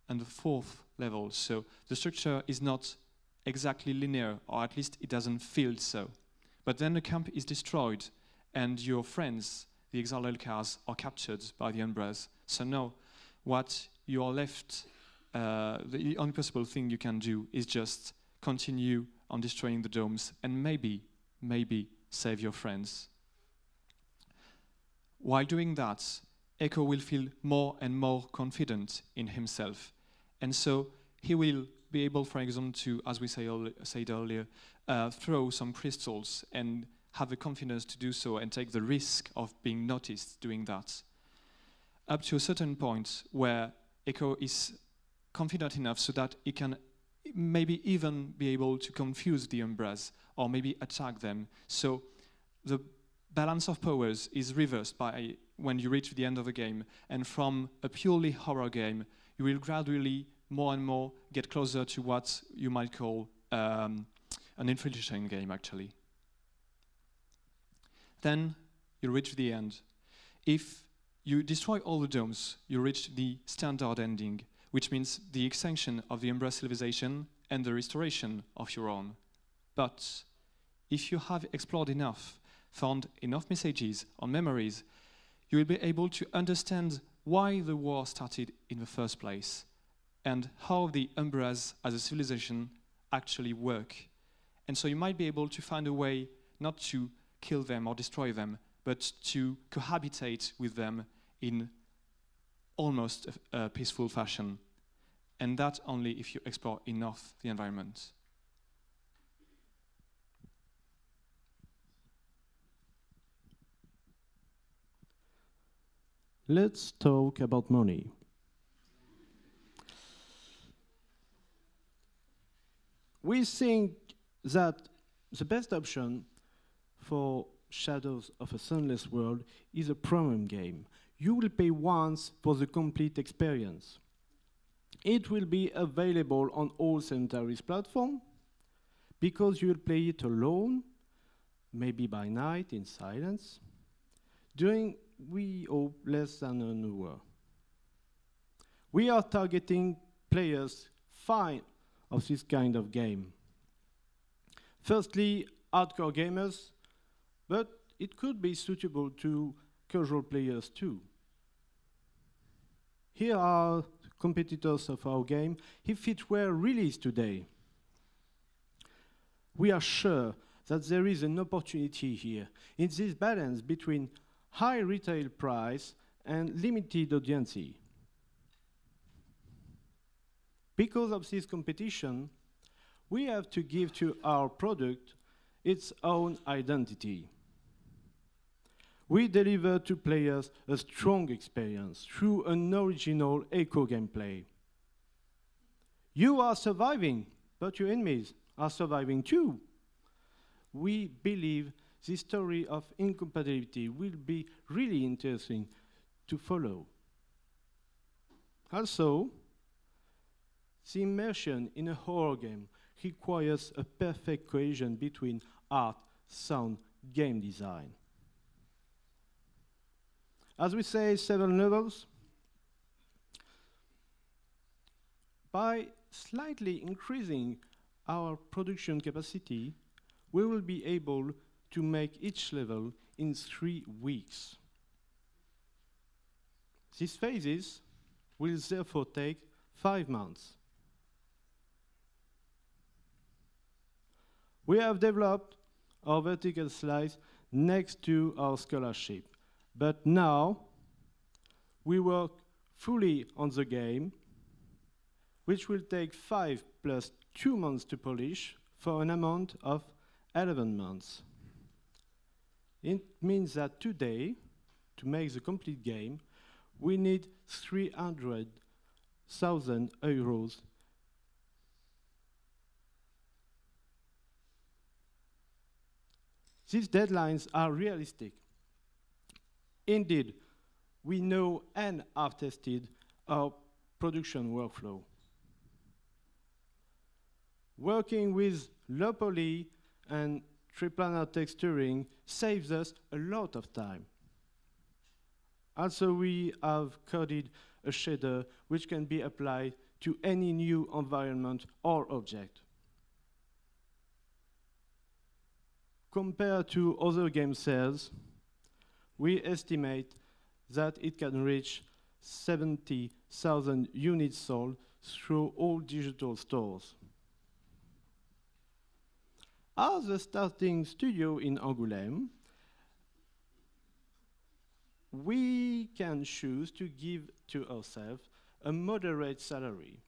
and the fourth level. So the structure is not exactly linear, or at least it doesn't feel so. But then the camp is destroyed, and your friends, the exiled cars, are captured by the Umbras. So now what you are left, the only possible thing you can do is just continue on destroying the domes and maybe save your friends. While doing that, Echo will feel more and more confident in himself. And so he will be able, for example, to, as we said earlier, throw some crystals and have the confidence to do so and take the risk of being noticed doing that. Up to a certain point where Echo is confident enough so that he can maybe even be able to confuse the Umbras or maybe attack them. So the balance of powers is reversed by when you reach the end of the game, and from a purely horror game, you will gradually more and more get closer to what you might call an infiltration game, actually. Then you reach the end. If you destroy all the domes, you reach the standard ending, which means the extinction of the Umbra civilization and the restoration of your own. But if you have explored enough, found enough messages or memories, you will be able to understand why the war started in the first place and how the Umbras as a civilization actually work. And so you might be able to find a way not to kill them or destroy them, but to cohabitate with them in almost a peaceful fashion. And that only if you explore enough the environment. Let's talk about money. We think that the best option for Shadows of a Sunless World is a premium game. You will pay once for the complete experience. It will be available on all Centaurus platforms because you will play it alone, maybe by night in silence, during, we hope, less than an hour. We are targeting players fine of this kind of game. Firstly, hardcore gamers, but it could be suitable to casual players too. Here are competitors of our game if it were released today. We are sure that there is an opportunity here in this balance between high retail price and limited audience. Because of this competition, we have to give to our product its own identity. We deliver to players a strong experience through an original eco-gameplay. You are surviving, but your enemies are surviving too. We believe this story of incompatibility will be really interesting to follow. Also, the immersion in a horror game requires a perfect cohesion between art, sound, game design. As we say, 7 levels. By slightly increasing our production capacity, we will be able to make each level in 3 weeks. These phases will therefore take 5 months. We have developed our vertical slice next to our scholarship, but now we work fully on the game, which will take 5 plus 2 months to polish for an amount of 11 months. It means that today, to make the complete game, we need 300,000 euros. These deadlines are realistic. Indeed, we know and have tested our production workflow. Working with low poly and triplanar texturing saves us a lot of time. Also, we have coded a shader which can be applied to any new environment or object. Compared to other game sales, we estimate that it can reach 70,000 units sold through all digital stores. As a starting studio in Angoulême, we can choose to give to ourselves a moderate salary.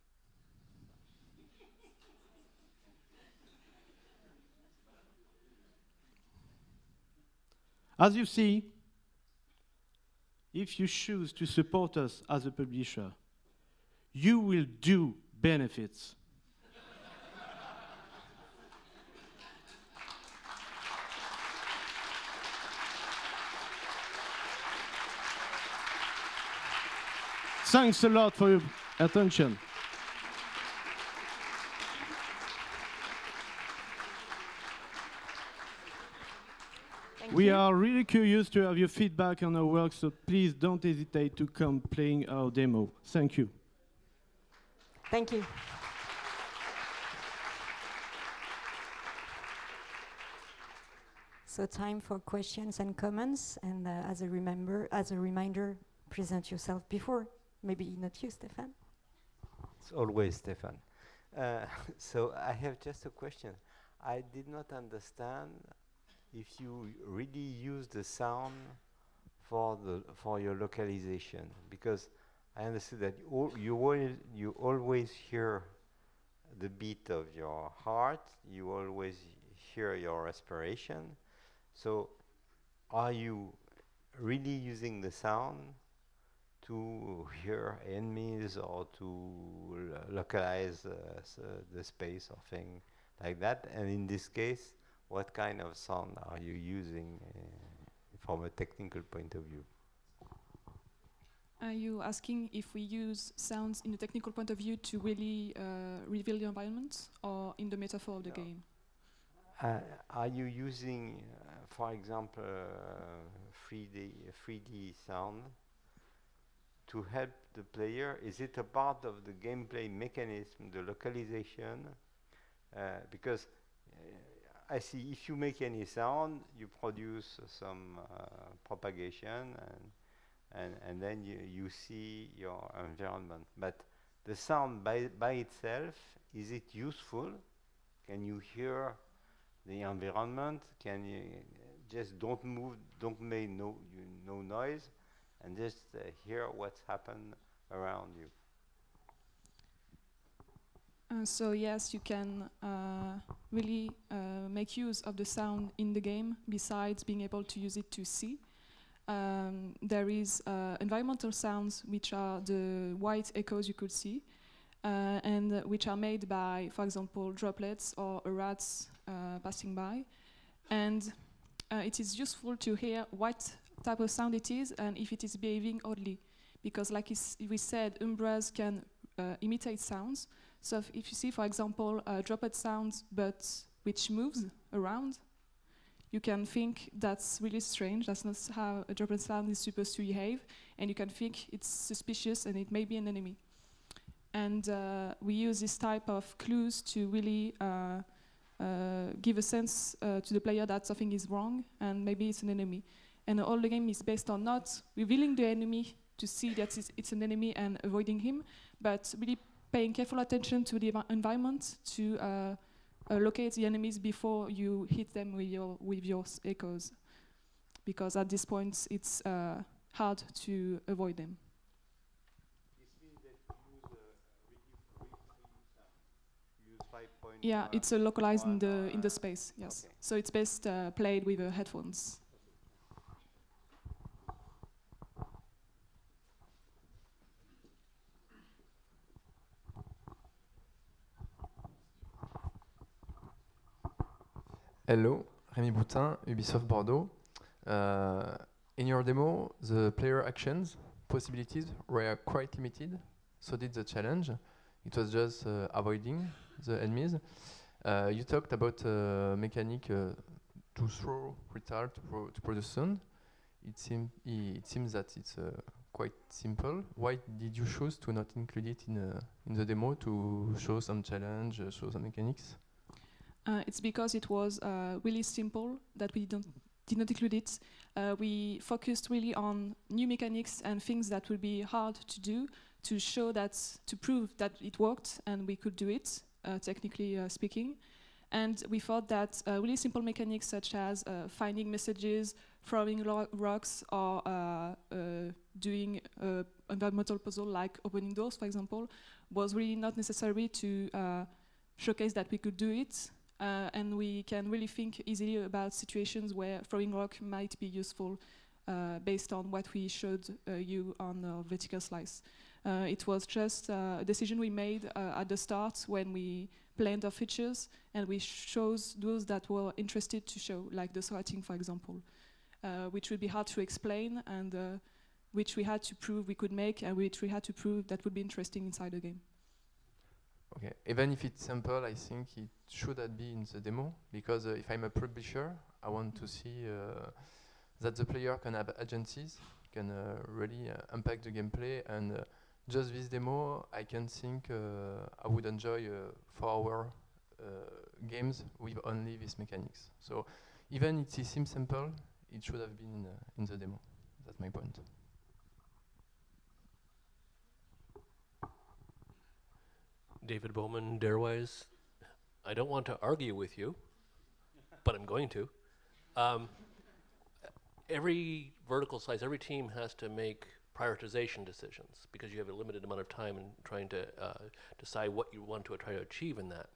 As you see, if you choose to support us as a publisher, you will do benefits. Thanks a lot for your attention. We are really curious to have your feedback on our work, so please don't hesitate to come playing our demo. Thank you. Thank you. So time for questions and comments, and as a reminder, present yourself before. Maybe not you, Stéphane. It's always Stéphane. So I have just a question. I did not understand if you really use the sound for your localization, because I understood that you always hear the beat of your heart, you always hear your respiration. So are you really using the sound to hear enemies or to localize the space or thing like that? And in this case, what kind of sound are you using from a technical point of view? Are you asking if we use sounds in a technical point of view to really reveal the environment, or in the metaphor of the game? Are you using, for example, 3D sound to help the player? Is it a part of the gameplay mechanism, the localization? Because I see if you make any sound, you produce some propagation, and then you see your environment. But the sound by itself, is it useful? Can you hear the environment. Can you just don't move, don't make no noise, and just hear what's happened around you. So yes, you can really make use of the sound in the game, besides being able to use it to see. There is environmental sounds, which are the white echoes you could see, and which are made by, for example, droplets or rats passing by. And it is useful to hear what type of sound it is and if it is behaving oddly. Because like we said, umbras can imitate sounds. So if you see, for example, droplet sounds but which moves around, you can think that's really strange. That's not how a droplet sound is supposed to behave. And you can think it's suspicious and it may be an enemy. And we use this type of clues to really give a sense to the player that something is wrong and maybe it's an enemy. And all the game is based on not revealing the enemy to see that it's an enemy and avoiding him, but really paying careful attention to the environment to locate the enemies before you hit them with your echoes. Because at this point, it's hard to avoid them. Yeah, it's localized in the space. Yes, okay. So it's best played with headphones. Hello, Rémi Boutin, Ubisoft Bordeaux. In your demo, the player actions possibilities were quite limited. So did the challenge. It was just avoiding the enemies. You talked about mechanic to throw retard to produce sound. It seems that it's quite simple. Why did you choose to not include it in the demo to show some challenge, show some mechanics? It's because it was really simple that we did not include it. We focused really on new mechanics and things that would be hard to do to show that, to prove that it worked and we could do it, technically speaking. And we thought that really simple mechanics such as finding messages, throwing rocks, or doing environmental puzzle like opening doors, for example, was really not necessary to showcase that we could do it. And we can really think easily about situations where throwing rock might be useful based on what we showed you on the vertical slice. It was just a decision we made at the start when we planned our features, and we chose those that were interested to show, like the sorting, for example, which would be hard to explain and which we had to prove we could make and which we had to prove that would be interesting inside the game. Okay, even if it's simple, I think it should be in the demo, because if I'm a publisher, I want to see that the player can have agencies, can really impact the gameplay, and just this demo, I can think I would enjoy 4-hour games with only these mechanics. So even if it seems simple, it should have been in the demo. That's my point. David Bowman, Darewise. I don't want to argue with you, but I'm going to. Every vertical slice, every team has to make prioritization decisions because you have a limited amount of time in trying to decide what you want to try to achieve in that.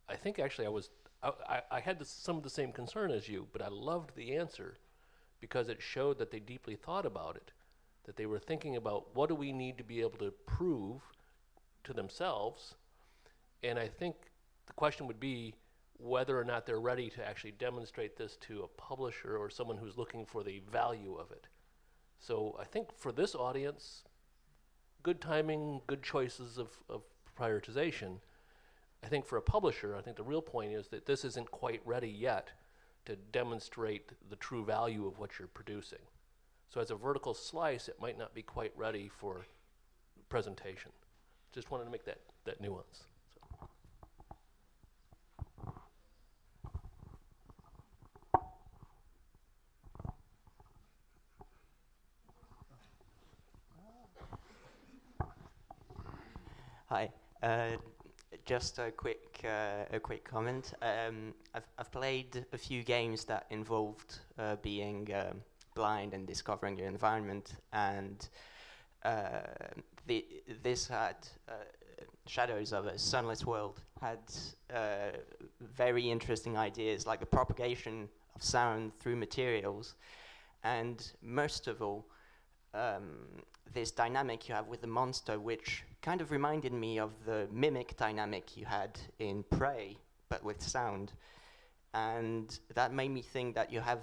I think actually I had some of the same concern as you, but I loved the answer because it showed that they deeply thought about it, that they were thinking about what do we need to be able to prove to themselves, and I think the question would be whether or not they're ready to actually demonstrate this to a publisher or someone who's looking for the value of it. So I think for this audience, good timing, good choices of prioritization. I think for a publisher, I think the real point is that this isn't quite ready yet to demonstrate the true value of what you're producing. So as a vertical slice, it might not be quite ready for presentation. Just wanted to make that nuance. Hi. just a quick comment. I've played a few games that involved being blind and discovering your environment, and this had Shadows of a Sunless World had very interesting ideas, like the propagation of sound through materials, and most of all, this dynamic you have with the monster, which kind of reminded me of the mimic dynamic you had in Prey, but with sound. And that made me think that you have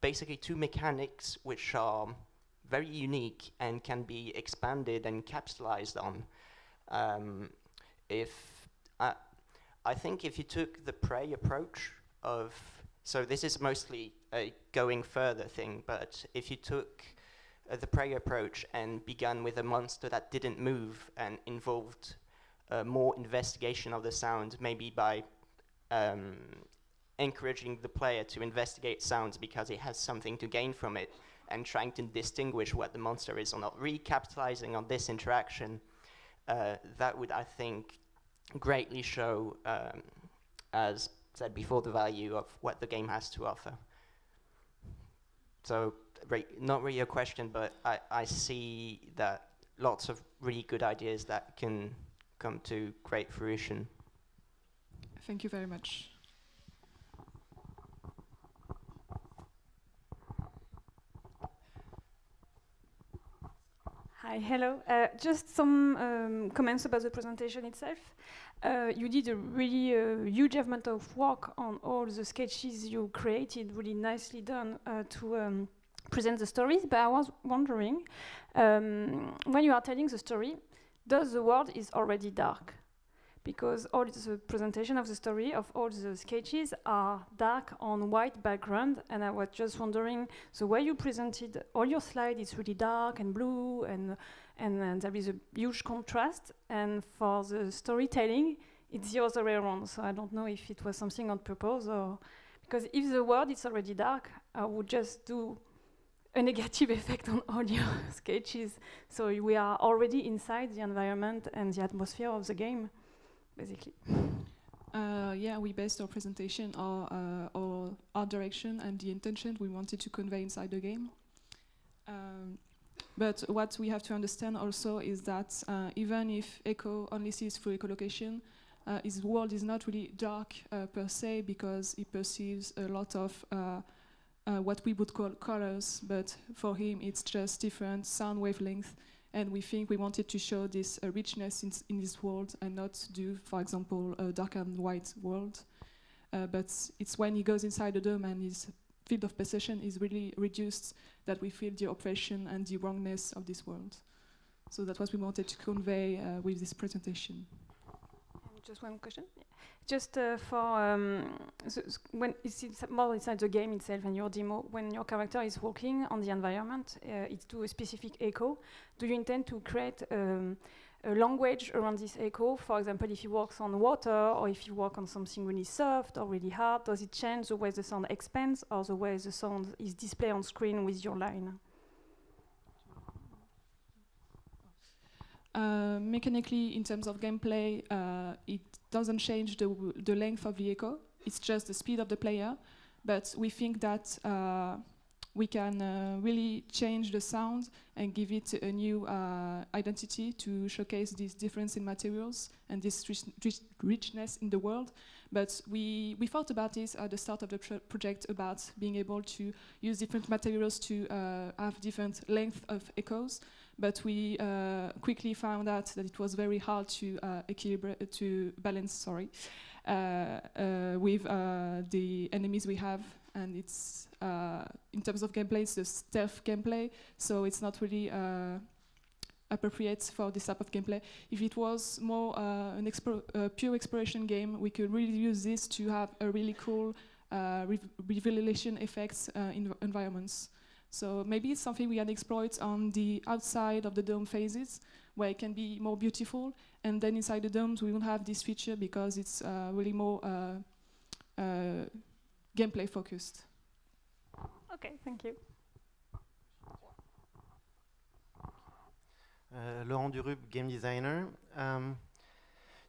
basically two mechanics which are very unique and can be expanded and capitalized on. I think if you took the Prey approach of, so this is mostly a going further thing, but if you took the Prey approach and began with a monster that didn't move and involved more investigation of the sound, maybe by encouraging the player to investigate sounds because he has something to gain from it, and trying to distinguish what the monster is or not, recapitalizing on this interaction, that would, I think, greatly show, as said before, the value of what the game has to offer. So, not really a question, but I see that lots of really good ideas that can come to great fruition. Thank you very much. Hi, hello. Just some comments about the presentation itself. You did a really huge amount of work on all the sketches you created, really nicely done to present the stories, but I was wondering, when you are telling the story, does the world is already dark? Because all the presentation of the story of all the sketches are dark on white background, and I was just wondering, the way you presented all your slides is really dark and blue, and there is a huge contrast, and for the storytelling, it's the other way around, so I don't know if it was something on purpose, or because if the world is already dark, I would just do a negative effect on all your sketches, so we are already inside the environment and the atmosphere of the game, basically. Yeah, we based our presentation on our direction and the intention we wanted to convey inside the game. But what we have to understand also is that even if Echo only sees through echolocation, his world is not really dark per se, because he perceives a lot of what we would call colors, but for him it's just different sound wavelengths. And we think we wanted to show this richness in this world and not do, for example, a dark and white world. But it's when he goes inside the dome and his field of perception is really reduced that we feel the oppression and the wrongness of this world. So that's what we wanted to convey with this presentation. Just one question. Just for when it's more inside the game itself and your demo, when your character is walking on the environment, it's to a specific echo. Do you intend to create a language around this echo? For example, if he walks on water, or if you walk on something really soft or really hard, does it change the way the sound expands or the way the sound is displayed on screen with your line? Mechanically, in terms of gameplay, it doesn't change the length of the echo. It's just the speed of the player. But we think that we can really change the sound and give it a new identity to showcase this difference in materials and this richness in the world. But we thought about this at the start of the project, about being able to use different materials to have different length of echoes. But we quickly found out that it was very hard to balance, with the enemies we have, and it's in terms of gameplay, it's a stealth gameplay, so it's not really appropriate for this type of gameplay. If it was more a pure exploration game, we could really use this to have a really cool revelation effects in environments. So maybe it's something we can exploit on the outside of the dome phases, where it can be more beautiful, and then inside the domes we won't have this feature because it's really more gameplay focused. Okay, thank you. Laurent Durub, game designer.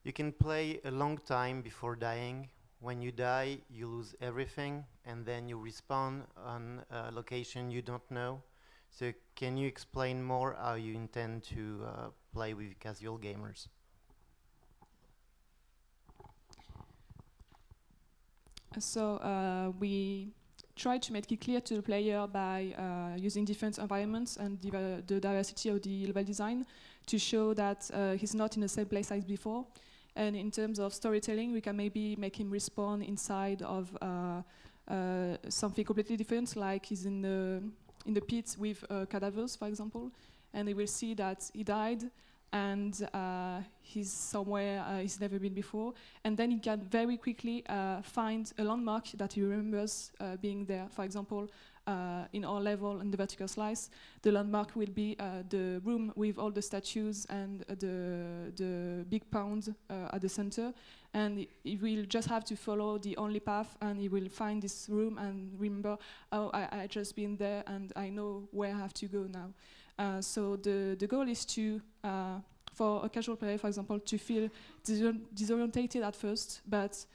You can play a long time before dying. When you die, you lose everything, and then you respawn on a location you don't know. So can you explain more how you intend to play with casual gamers? So we try to make it clear to the player by using different environments and the diversity of the level design to show that he's not in the same place as before. And in terms of storytelling, we can maybe make him respawn inside of something completely different, like he's in the pit with cadavers, for example, and he will see that he died and he's somewhere he's never been before, and then he can very quickly find a landmark that he remembers being there. For example, in our level in the vertical slice, the landmark will be the room with all the statues and the big pound at the center, and he will just have to follow the only path, and he will find this room and remember, oh, I just been there and I know where I have to go now. So the goal is to, for a casual player, for example, to feel disorientated at first, but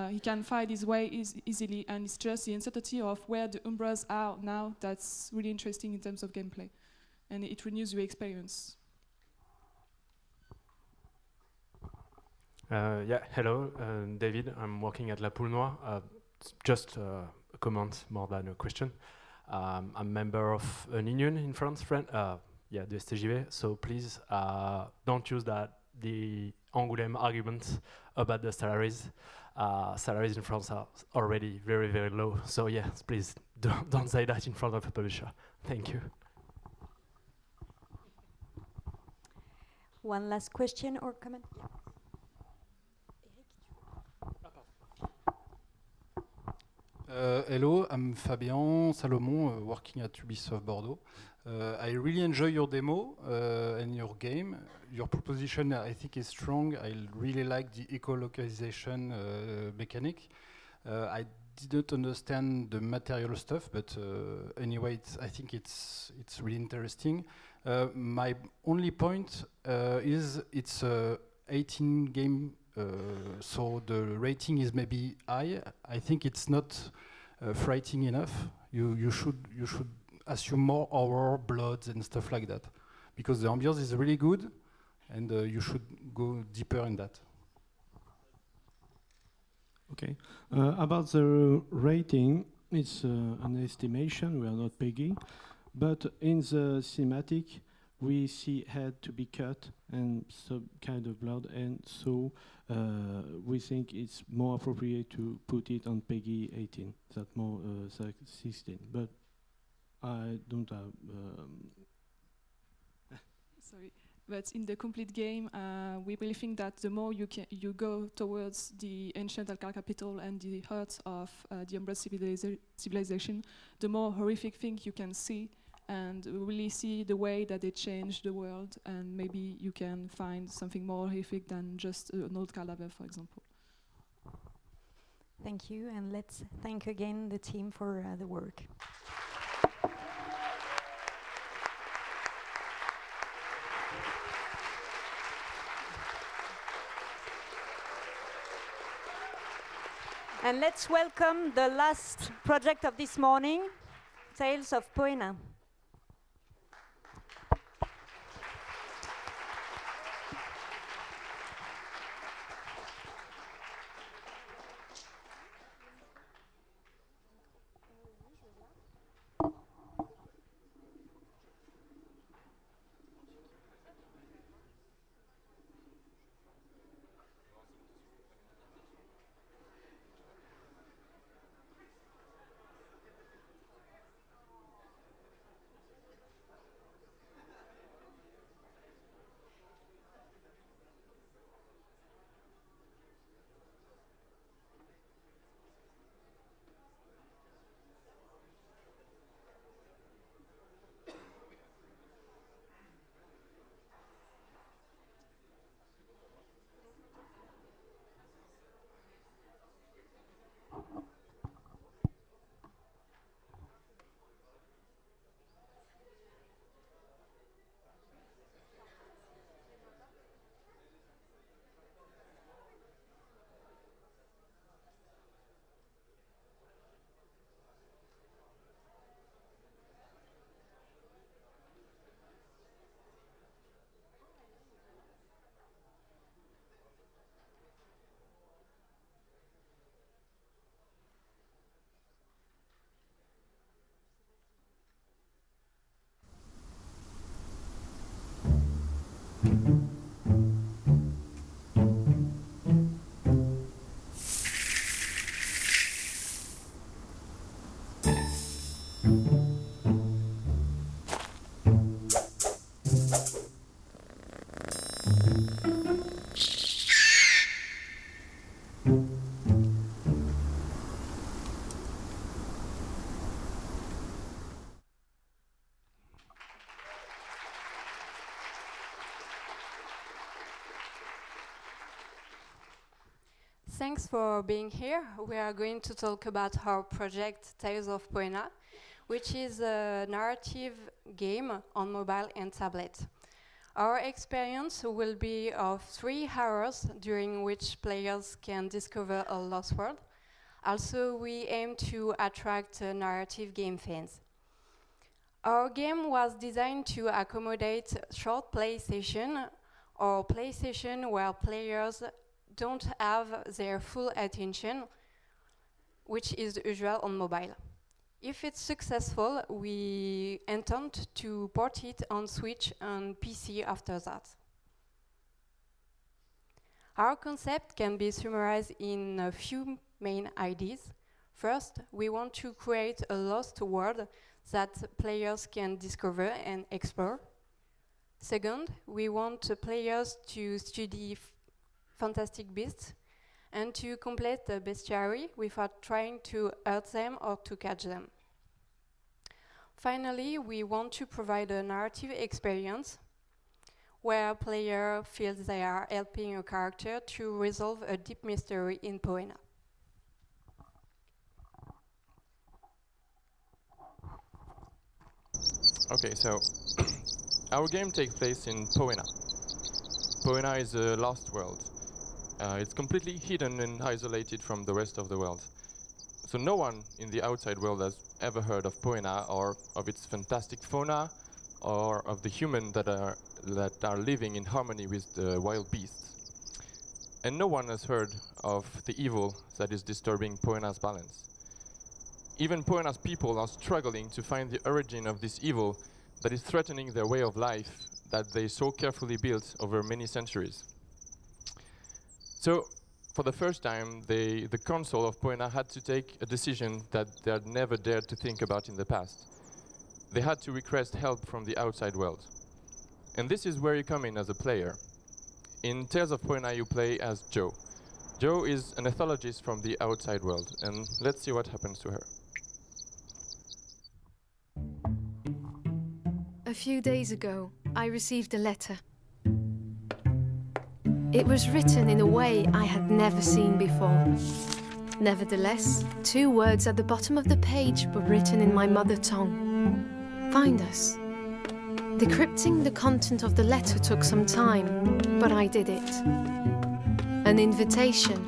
he can find his way easily, and it's just the uncertainty of where the Umbras are now that's really interesting in terms of gameplay, and it renews your experience. Yeah, hello, David. I'm working at La Poule Noire. Just a comment more than a question. I'm a member of an union in France, yeah, the STJV. So please don't use the Angoulême argument about the salaries. Salaries in France are already very, very low. So yes, please don't say that in front of a publisher. Thank you. One last question or comment? Hello, I'm Fabien Salomon, working at Ubisoft Bordeaux. I really enjoy your demo and your game. Your proposition, I think, is strong. I really like the eco-localization mechanic. I didn't understand the material stuff, but anyway, I think it's really interesting. My only point is it's a 18 game, so the rating is maybe high. I think it's not frightening enough. You should assume more horror, bloods, and stuff like that, because the ambience is really good, and you should go deeper in that. Okay. About the rating, it's an estimation. We are not pegging, but in the cinematic, we see head to be cut and some kind of blood, and so we think it's more appropriate to put it on PEGI 18, that more 16. But I don't have. Sorry, but in the complete game, we really think that the more you go towards the ancient Alcar capital and the heart of the Umbra civilization, the more horrific thing you can see, and really see the way that they changed the world, and maybe you can find something more horrific than just an old cadaver, for example. Thank you, and let's thank again the team for the work. And let's welcome the last project of this morning, Tales of Poena. Thanks for being here. We are going to talk about our project Tales of Poena, which is a narrative game on mobile and tablet. Our experience will be of 3 hours during which players can discover a lost world. Also, we aim to attract narrative game fans. Our game was designed to accommodate short play session or play session where players don't have their full attention, which is usual on mobile. If it's successful, we intend to port it on Switch and PC after that. Our concept can be summarized in a few main ideas. First, we want to create a lost world that players can discover and explore. Second, we want players to study fantastic beasts and to complete the bestiary without trying to hurt them or to catch them. Finally, we want to provide a narrative experience where a player feels they are helping a character to resolve a deep mystery in Poena. Okay, so our game takes place in Poena. Poena is a lost world. It's completely hidden and isolated from the rest of the world. So no one in the outside world has ever heard of Poena or of its fantastic fauna or of the humans that are living in harmony with the wild beasts. And no one has heard of the evil that is disturbing Poena's balance. Even Poena's people are struggling to find the origin of this evil that is threatening their way of life that they so carefully built over many centuries. So, for the first time, the council of Poena had to take a decision that they had never dared to think about in the past. They had to request help from the outside world. And this is where you come in as a player. In Tales of Poena, you play as Jo. Jo is an ethologist from the outside world, and let's see what happens to her. A few days ago, I received a letter. It was written in a way I had never seen before. Nevertheless, 2 words at the bottom of the page were written in my mother tongue. Find us. Decrypting the content of the letter took some time, but I did it. An invitation.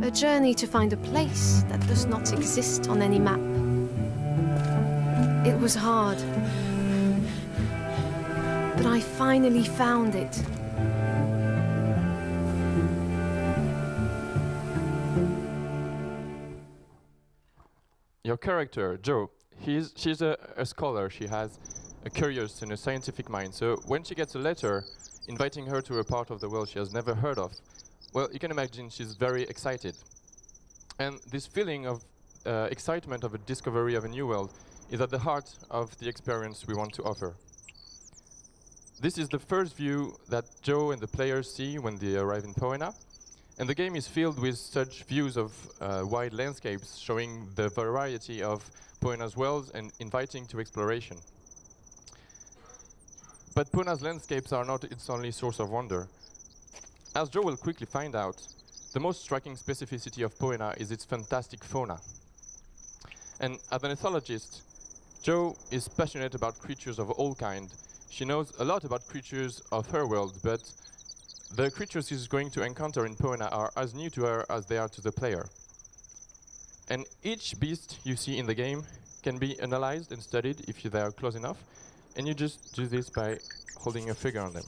A journey to find a place that does not exist on any map. It was hard, but I finally found it. Your character, Jo, she's a scholar. She has a curious and a scientific mind. So when she gets a letter inviting her to a part of the world she has never heard of, well, you can imagine she's very excited. And this feeling of excitement of a discovery of a new world is at the heart of the experience we want to offer. This is the first view that Jo and the players see when they arrive in Poena. And the game is filled with such views of wide landscapes, showing the variety of Poena's worlds and inviting to exploration. But Poena's landscapes are not its only source of wonder. As Jo will quickly find out, the most striking specificity of Poena is its fantastic fauna. And as an ethologist, Jo is passionate about creatures of all kinds. She knows a lot about creatures of her world, but the creatures she's going to encounter in Poena are as new to her as they are to the player. And each beast you see in the game can be analyzed and studied if they are close enough, and you just do this by holding a finger on them.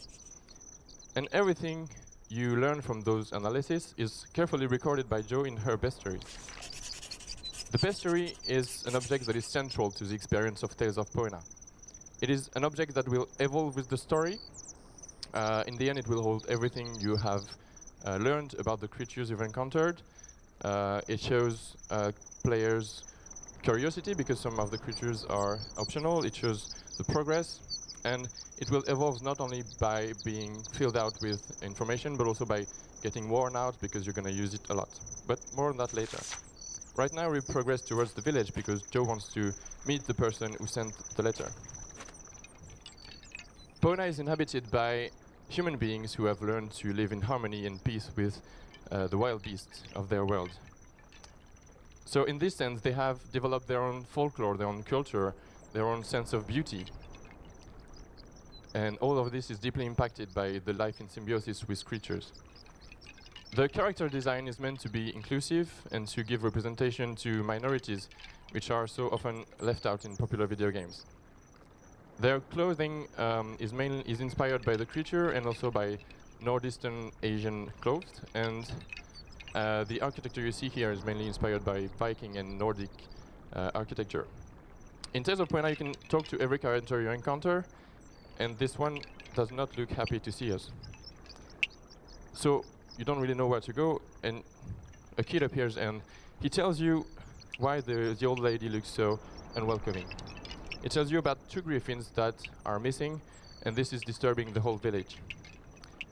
And everything you learn from those analyses is carefully recorded by Jo in her bestiary. The bestiary is an object that is central to the experience of Tales of Poena. It is an object that will evolve with the story, In the end, it will hold everything you have learned about the creatures you've encountered. It shows players' curiosity because some of the creatures are optional. It shows the progress, and it will evolve not only by being filled out with information, but also by getting worn out because you're going to use it a lot. But more on that later. Right now we progress towards the village because Joe wants to meet the person who sent the letter. Poena is inhabited by human beings who have learned to live in harmony and peace with the wild beasts of their world. So in this sense, they have developed their own folklore, their own culture, their own sense of beauty. And all of this is deeply impacted by the life in symbiosis with creatures. The character design is meant to be inclusive and to give representation to minorities, which are so often left out in popular video games. Their clothing is inspired by the creature and also by Northeastern Asian clothes, and the architecture you see here is mainly inspired by Viking and Nordic architecture. In Tales of Poena, you can talk to every character you encounter, and this one does not look happy to see us. So you don't really know where to go, and a kid appears and he tells you why the old lady looks so unwelcoming. It tells you about 2 griffins that are missing, and this is disturbing the whole village.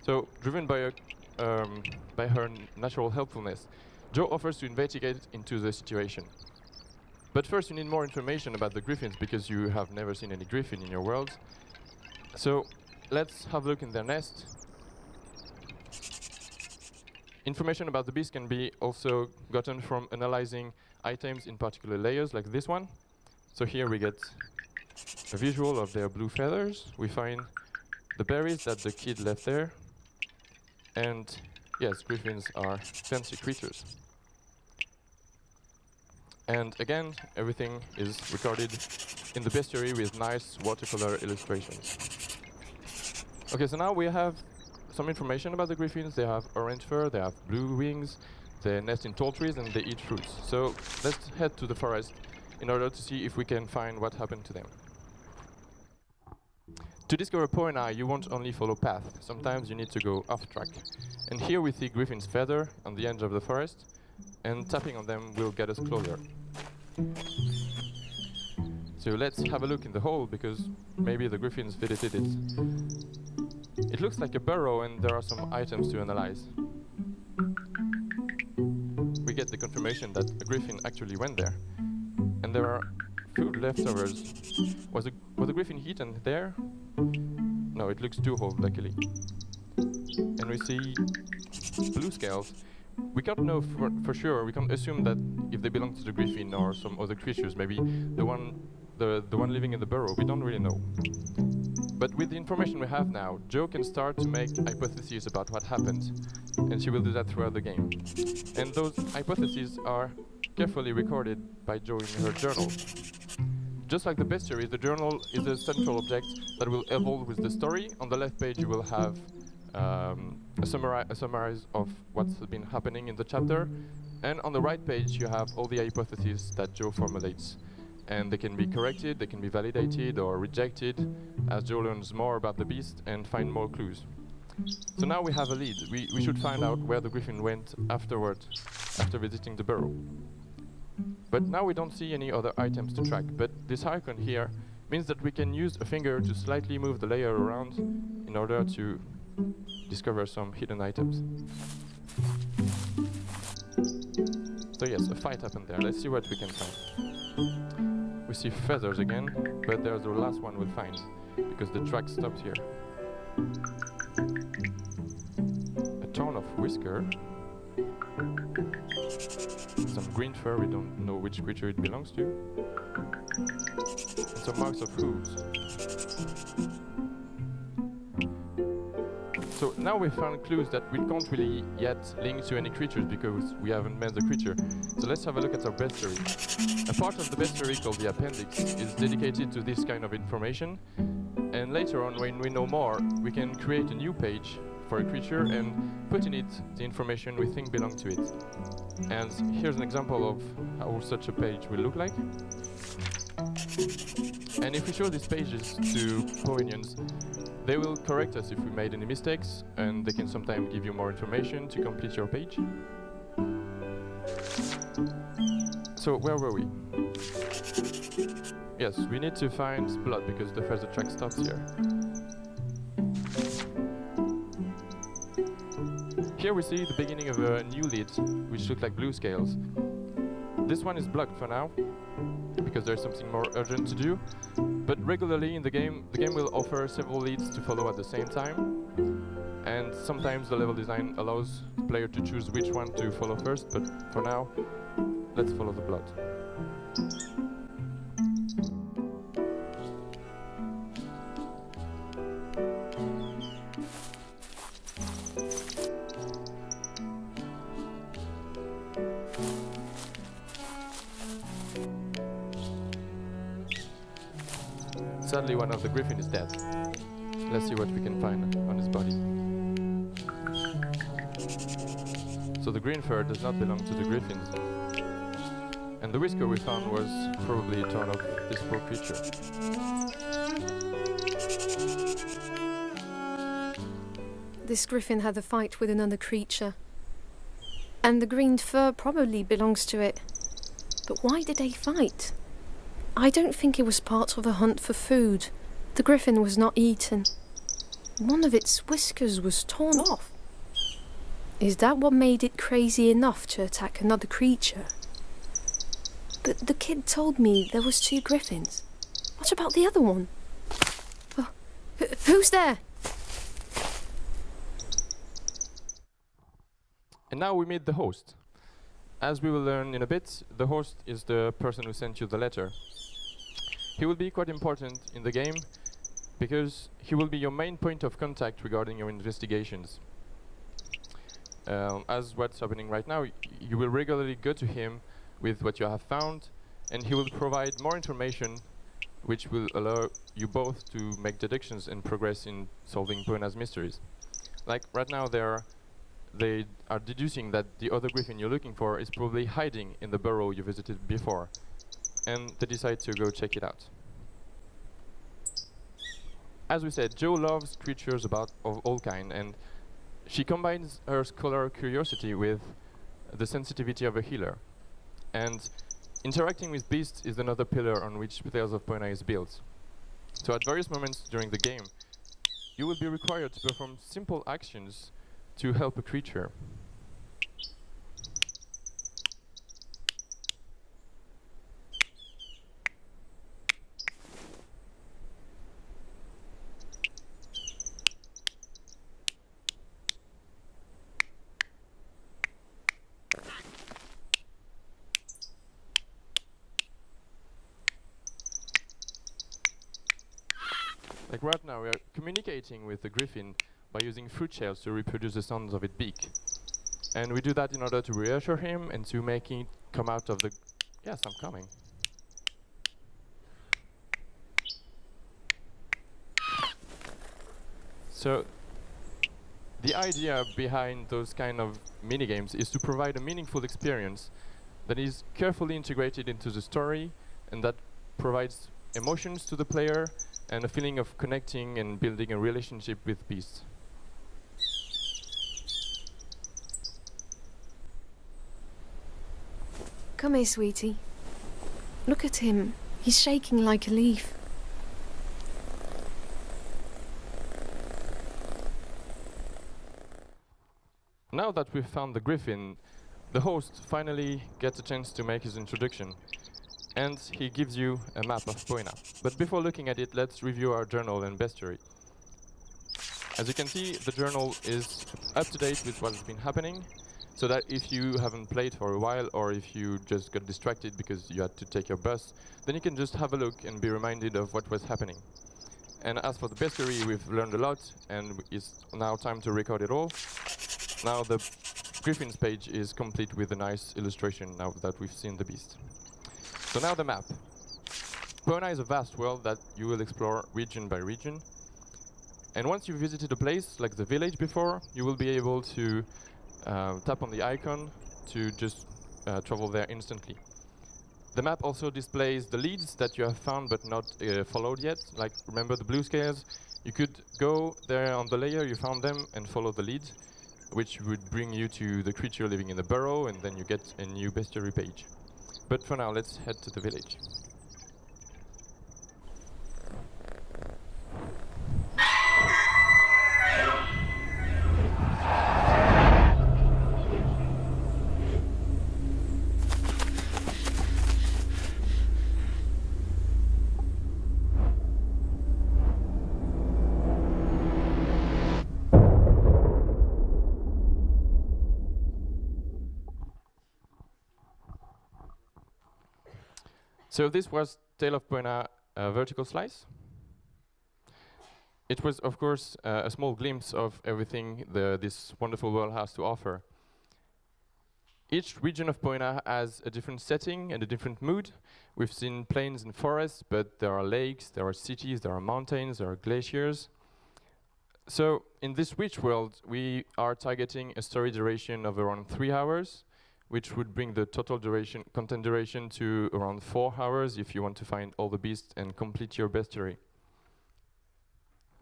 So, driven by her natural helpfulness, Joe offers to investigate into the situation. But first you need more information about the griffins because you have never seen any griffin in your world. So let's have a look in their nest. Information about the beast can be also gotten from analyzing items in particular layers like this one. So here we get a visual of their blue feathers. We find the berries that the kid left there. And yes, griffins are fancy creatures. And again, everything is recorded in the bestiary with nice watercolor illustrations. Okay, so now we have some information about the griffins. They have orange fur, they have blue wings, they nest in tall trees, and they eat fruits. So let's head to the forest in order to see if we can find what happened to them. To discover Poena, you won't only follow path. Sometimes you need to go off track. And here we see griffin's feather on the edge of the forest, and tapping on them will get us closer. So let's have a look in the hole, because maybe the griffins visited it. It looks like a burrow, and there are some items to analyze. We get the confirmation that a griffin actually went there. And there are food leftovers. Was the griffin eaten there? No, it looks 2 whole, luckily. And we see blue scales. We can't know for sure. We can't assume that if they belong to the griffin or some other creatures, maybe the one living in the burrow. We don't really know. But with the information we have now, Jo can start to make hypotheses about what happened, and she will do that throughout the game. And those hypotheses are carefully recorded by Jo in her journal. Just like the bestiary, the journal is a central object that will evolve with the story. On the left page you will have a summary of what's been happening in the chapter, and on the right page you have all the hypotheses that Jo formulates. And they can be corrected, they can be validated or rejected as Jo learns more about the beast and find more clues. So now we have a lead. We should find out where the griffin went afterward, after visiting the burrow. But now we don't see any other items to track, but this icon here means that we can use a finger to slightly move the layer around in order to discover some hidden items. So yes, a fight happened there. Let's see what we can find. We see feathers again, but there's the last one we'll find, because the track stopped here. A torn off whisker. Some green fur, we don't know which creature it belongs to. And some marks of hooves. So now we found clues that we can't really yet link to any creatures because we haven't met the creature. So let's have a look at our bestiary. A part of the bestiary called the appendix is dedicated to this kind of information. And later on, when we know more, we can create a new page for a creature and put in it the information we think belong to it. And here's an example of how such a page will look like. And if we show these pages to Poenians, They will correct us if we made any mistakes, and they can sometimes give you more information to complete your page. So where were we? Yes, we need to find blood because the further track stops here. Here we see the beginning of a new lead, which look like blue scales. This one is blocked for now, because there's something more urgent to do. But regularly in the game will offer several leads to follow at the same time. And sometimes the level design allows the player to choose which one to follow first, but for now, let's follow the blood. Sadly, one of the griffin is dead. Let's see what we can find on his body. So the green fur does not belong to the griffins. And the whisker we found was probably torn off this poor creature. This griffin had a fight with another creature. And the green fur probably belongs to it. But why did they fight? I don't think it was part of a hunt for food. The griffin was not eaten. One of its whiskers was torn off. Is that what made it crazy enough to attack another creature? But the kid told me there was 2 griffins. What about the other one? Oh, who's there? And now we meet the host. As we will learn in a bit, the host is the person who sent you the letter. He will be quite important in the game because he will be your main point of contact regarding your investigations. As what's happening right now, you will regularly go to him with what you have found, and he will provide more information which will allow you both to make deductions and progress in solving Poena's mysteries. Like right now they are deducing that the other griffin you're looking for is probably hiding in the burrow you visited before, and they decide to go check it out. As we said, Jo loves creatures of all kinds, and she combines her scholar curiosity with the sensitivity of a healer. And interacting with beasts is another pillar on which Tales of Poena is built. So at various moments during the game, you will be required to perform simple actions to help a creature. Like right now, we are communicating with the griffin by using fruit shells to reproduce the sounds of its beak. And we do that in order to reassure him and to make it come out of the... Yes, I'm coming. So, the idea behind those kind of minigames is to provide a meaningful experience that is carefully integrated into the story and that provides emotions to the player and a feeling of connecting and building a relationship with beasts. Come here, sweetie. Look at him. He's shaking like a leaf. Now that we've found the griffin, the host finally gets a chance to make his introduction. And he gives you a map of Poena. But before looking at it, let's review our journal and bestiary. As you can see, the journal is up to date with what's been happening, so that if you haven't played for a while, or if you just got distracted because you had to take your bus, then you can just have a look and be reminded of what was happening. And as for the bestiary, we've learned a lot, and it's now time to record it all. Now the Griffin's page is complete with a nice illustration now that we've seen the beast. So now the map. Poena is a vast world that you will explore region by region. And once you've visited a place, like the village before, you will be able to tap on the icon to just travel there instantly. The map also displays the leads that you have found but not followed yet. Like, remember the blue scales? You could go there on the layer, you found them, and follow the lead, which would bring you to the creature living in the burrow, and then you get a new bestiary page. But for now, let's head to the village. So this was Tale of Poena vertical slice. It was, of course, a small glimpse of everything this wonderful world has to offer. Each region of Poena has a different setting and a different mood. We've seen plains and forests, but there are lakes, there are cities, there are mountains, there are glaciers. So in this rich world, we are targeting a story duration of around 3 hours, which would bring the total duration, content duration to around 4 hours if you want to find all the beasts and complete your bestiary.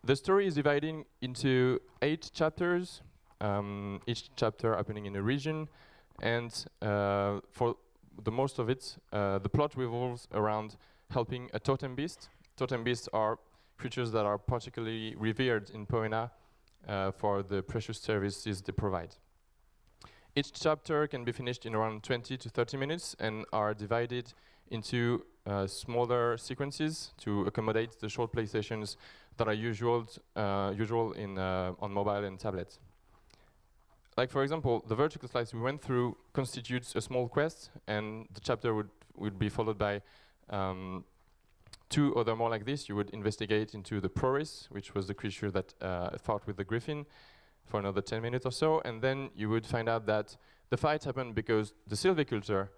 The story is divided into 8 chapters, each chapter happening in a region, and for the most of it, the plot revolves around helping a totem beast. Totem beasts are creatures that are particularly revered in Poena for the precious services they provide. Each chapter can be finished in around 20 to 30 minutes and are divided into smaller sequences to accommodate the short play sessions that are usual on mobile and tablet. Like, for example, the vertical slice we went through constitutes a small quest, and the chapter would be followed by 2 other more like this. You would investigate into the Proris, which was the creature that fought with the griffin, for another 10 minutes or so, and then you would find out that the fight happened because the silviculture,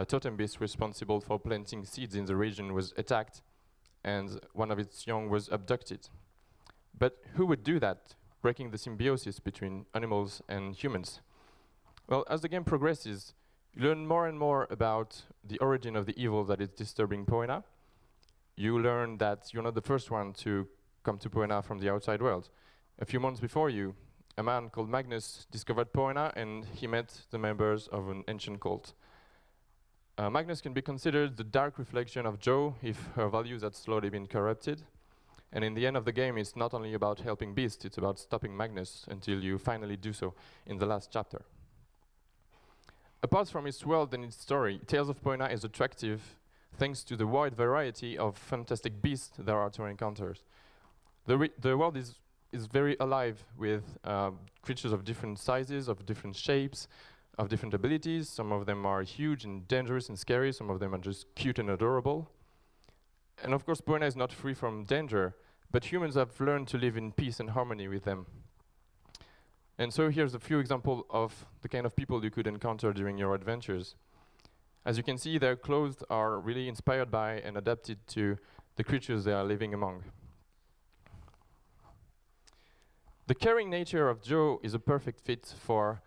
totem beast responsible for planting seeds in the region, was attacked, and one of its young was abducted. But who would do that, breaking the symbiosis between animals and humans? Well, as the game progresses, you learn more and more about the origin of the evil that is disturbing Poena. You learn that you're not the first one to come to Poena from the outside world. A few months before you, a man called Magnus discovered Poena, and he met the members of an ancient cult. Magnus can be considered the dark reflection of Jo if her values had slowly been corrupted. And in the end of the game, it's not only about helping beasts, it's about stopping Magnus until you finally do so in the last chapter. Apart from its world and its story, Tales of Poena is attractive thanks to the wide variety of fantastic beasts there are to encounter. The world is very alive with creatures of different sizes, of different shapes, of different abilities. Some of them are huge and dangerous and scary, some of them are just cute and adorable. And of course, Poena is not free from danger, but humans have learned to live in peace and harmony with them. And so here's a few examples of the kind of people you could encounter during your adventures. As you can see, their clothes are really inspired by and adapted to the creatures they are living among. The caring nature of Jo is a perfect fit for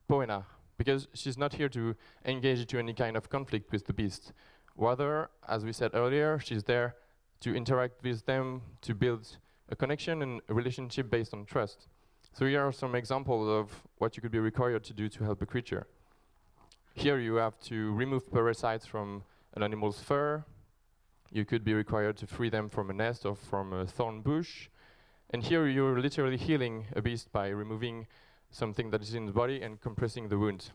Poena, because she's not here to engage into any kind of conflict with the beast. Rather, as we said earlier, she's there to interact with them, to build a connection and a relationship based on trust. So here are some examples of what you could be required to do to help a creature. Here you have to remove parasites from an animal's fur. You could be required to free them from a nest or from a thorn bush. And here you're literally healing a beast by removing something that is in the body and compressing the wound.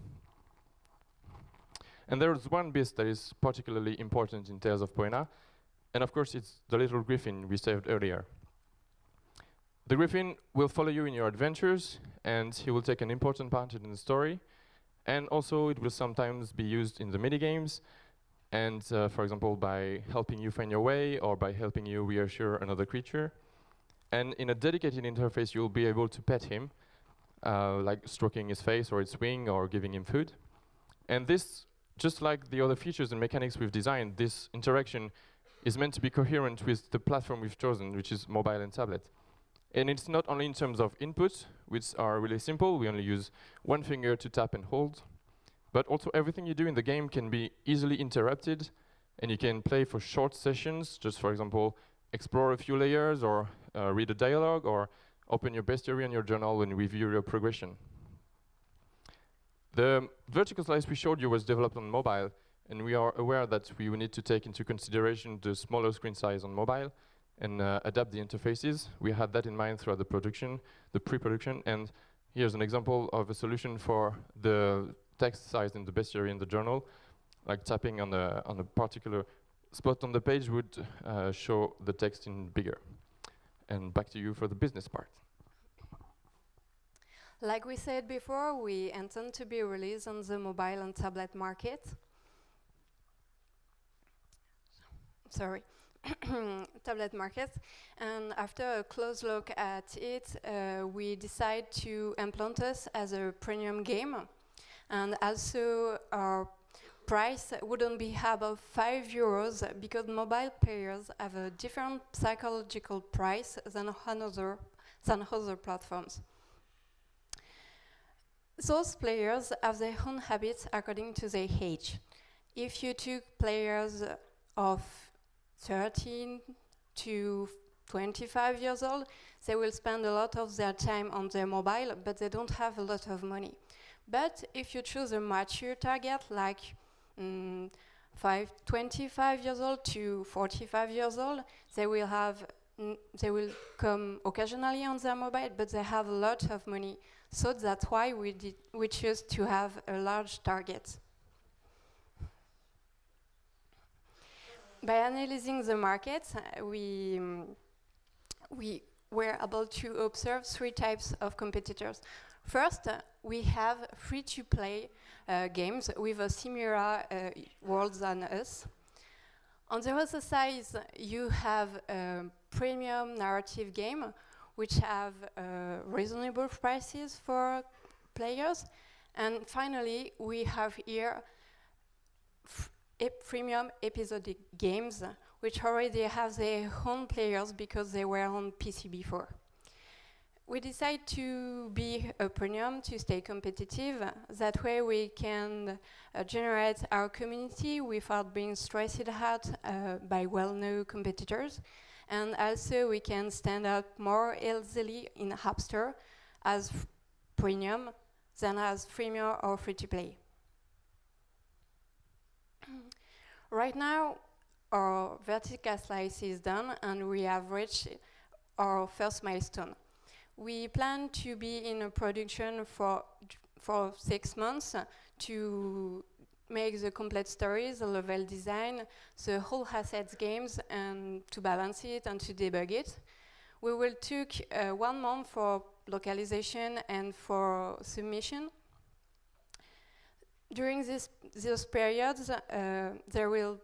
And there's one beast that is particularly important in Tales of Poena, and of course it's the little griffin we saved earlier. The griffin will follow you in your adventures, and he will take an important part in the story, and also it will sometimes be used in the minigames, and for example by helping you find your way or by helping you reassure another creature. And in a dedicated interface you'll be able to pet him, like stroking his face or its wing or giving him food. And this, just like the other features and mechanics we've designed, this interaction is meant to be coherent with the platform we've chosen, which is mobile and tablet. And it's not only in terms of input, which are really simple. We only use one finger to tap and hold. But also everything you do in the game can be easily interrupted, and you can play for short sessions, just for example, explore a few layers, or read a dialogue, or open your bestiary and your journal and review your progression. The vertical slice we showed you was developed on mobile, and we are aware that we will need to take into consideration the smaller screen size on mobile and adapt the interfaces. We had that in mind throughout the production, the pre-production, and here's an example of a solution for the text size in the bestiary in the journal. Like tapping on a particular spot on the page would show the text in bigger. And back to you for the business part. Like we said before, we intend to be released on the mobile and tablet market. Sorry. Tablet market, and after a close look at it, we decide to implant us as a premium game, and also our price wouldn't be above €5 because mobile players have a different psychological price than other platforms. Those players have their own habits according to their age. If you took players of 13 to 25 years old, they will spend a lot of their time on their mobile, but they don't have a lot of money. But if you choose a mature target, like 25 years old to 45 years old, they will come occasionally on their mobile, but they have a lot of money. So that's why we choose to have a large target. By analyzing the market, we were able to observe 3 types of competitors. First, we have free-to-play games with a similar world than us. On the other side, you have a premium narrative game, which have reasonable prices for players. And finally, we have here premium episodic games, which already have their own players because they were on PC before. We decide to be a premium to stay competitive. That way we can generate our community without being stressed out by well-known competitors. And also we can stand out more easily in App Store as premium than as freemium or free-to-play. Right now, our vertical slice is done and we have reached our first milestone. We plan to be in a production for 6 months to make the complete stories, the level design, the whole assets games, and to balance it and to debug it. We will take 1 month for localization and for submission. During these periods, there will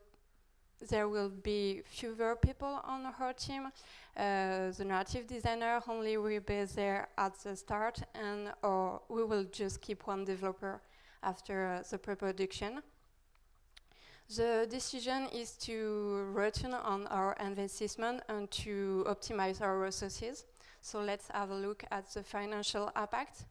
be fewer people on our team. The narrative designer only will be there at the start, and or we will just keep 1 developer after the pre-production. The decision is to return on our investment and to optimize our resources. So let's have a look at the financial impact.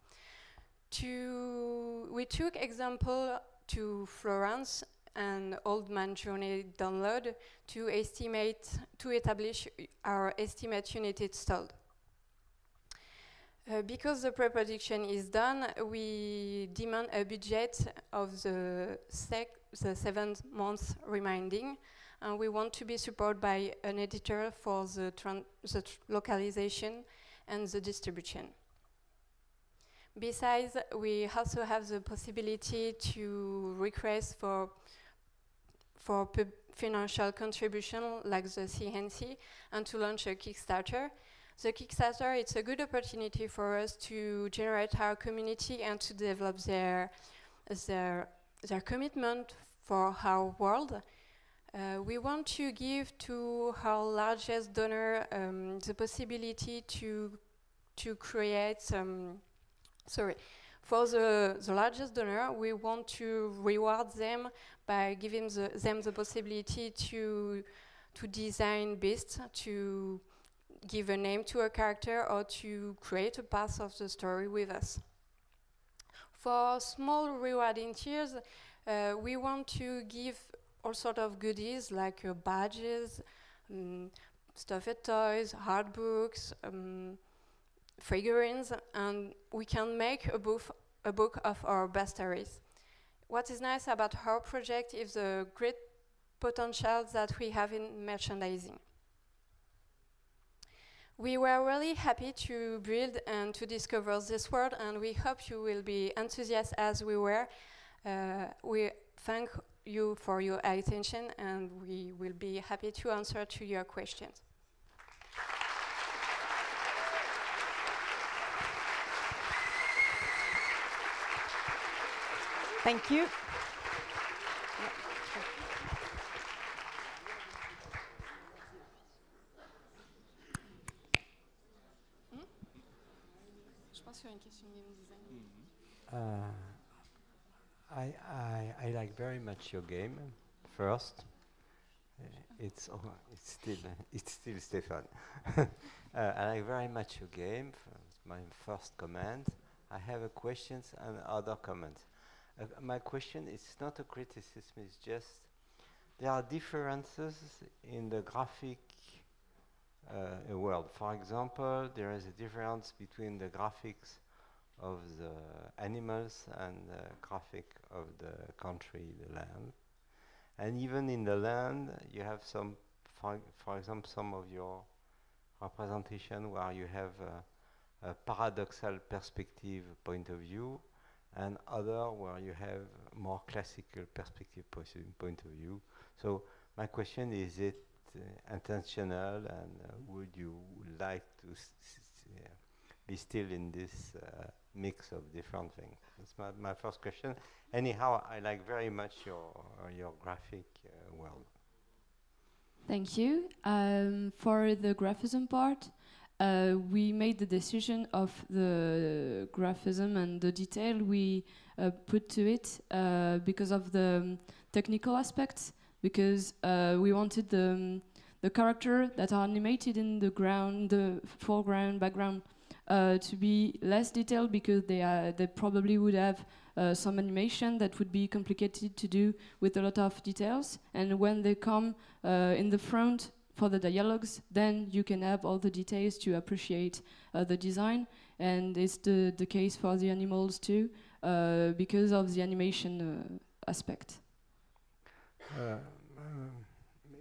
We took example to Florence and Old Man Journey download to establish our estimate unit installed. Because the pre-production is done, we demand a budget of the 7 months remaining, and we want to be supported by an editor for the localization and the distribution. Besides, we also have the possibility to request for financial contribution like the CNC and to launch a Kickstarter. The Kickstarter, it's a good opportunity for us to generate our community and to develop their commitment for our world. We want to give to our largest donor the possibility to create for the largest donor, we want to reward them by giving them the possibility to design beasts, to give a name to a character, or to create a path of the story with us. For small rewarding tiers, we want to give all sorts of goodies like badges, stuffed toys, hard books, figurines, and we can make a book of our best stories. What is nice about our project is the great potential that we have in merchandising. We were really happy to build and to discover this world, and we hope you will be enthusiastic as we were. We thank you for your attention, and we will be happy to answer to your questions. Thank you. I like very much your game. First, it's still Stéphane. I like very much your game. My first comment. I have a questions and other comments. My question is not a criticism. It's just there are differences in the graphic world. For example, there is a difference between the graphics of the animals and the graphic of the country, the land. And even in the land, you have some, for example, some of your representation where you have a paradoxal perspective point of view, and other where you have more classical perspective point of view. So my question is it intentional, and would you like to be still in this mix of different things? That's my first question. Anyhow, I like very much your graphic world. Thank you. For the graphism part, we made the decision of the graphism and the detail we put to it because of the technical aspects, because we wanted the character that are animated in the ground, the foreground, background, to be less detailed, because they probably would have some animation that would be complicated to do with a lot of details. And when they come in the front for the dialogues, then you can have all the details to appreciate the design. And it's the case for the animals too, because of the animation aspect.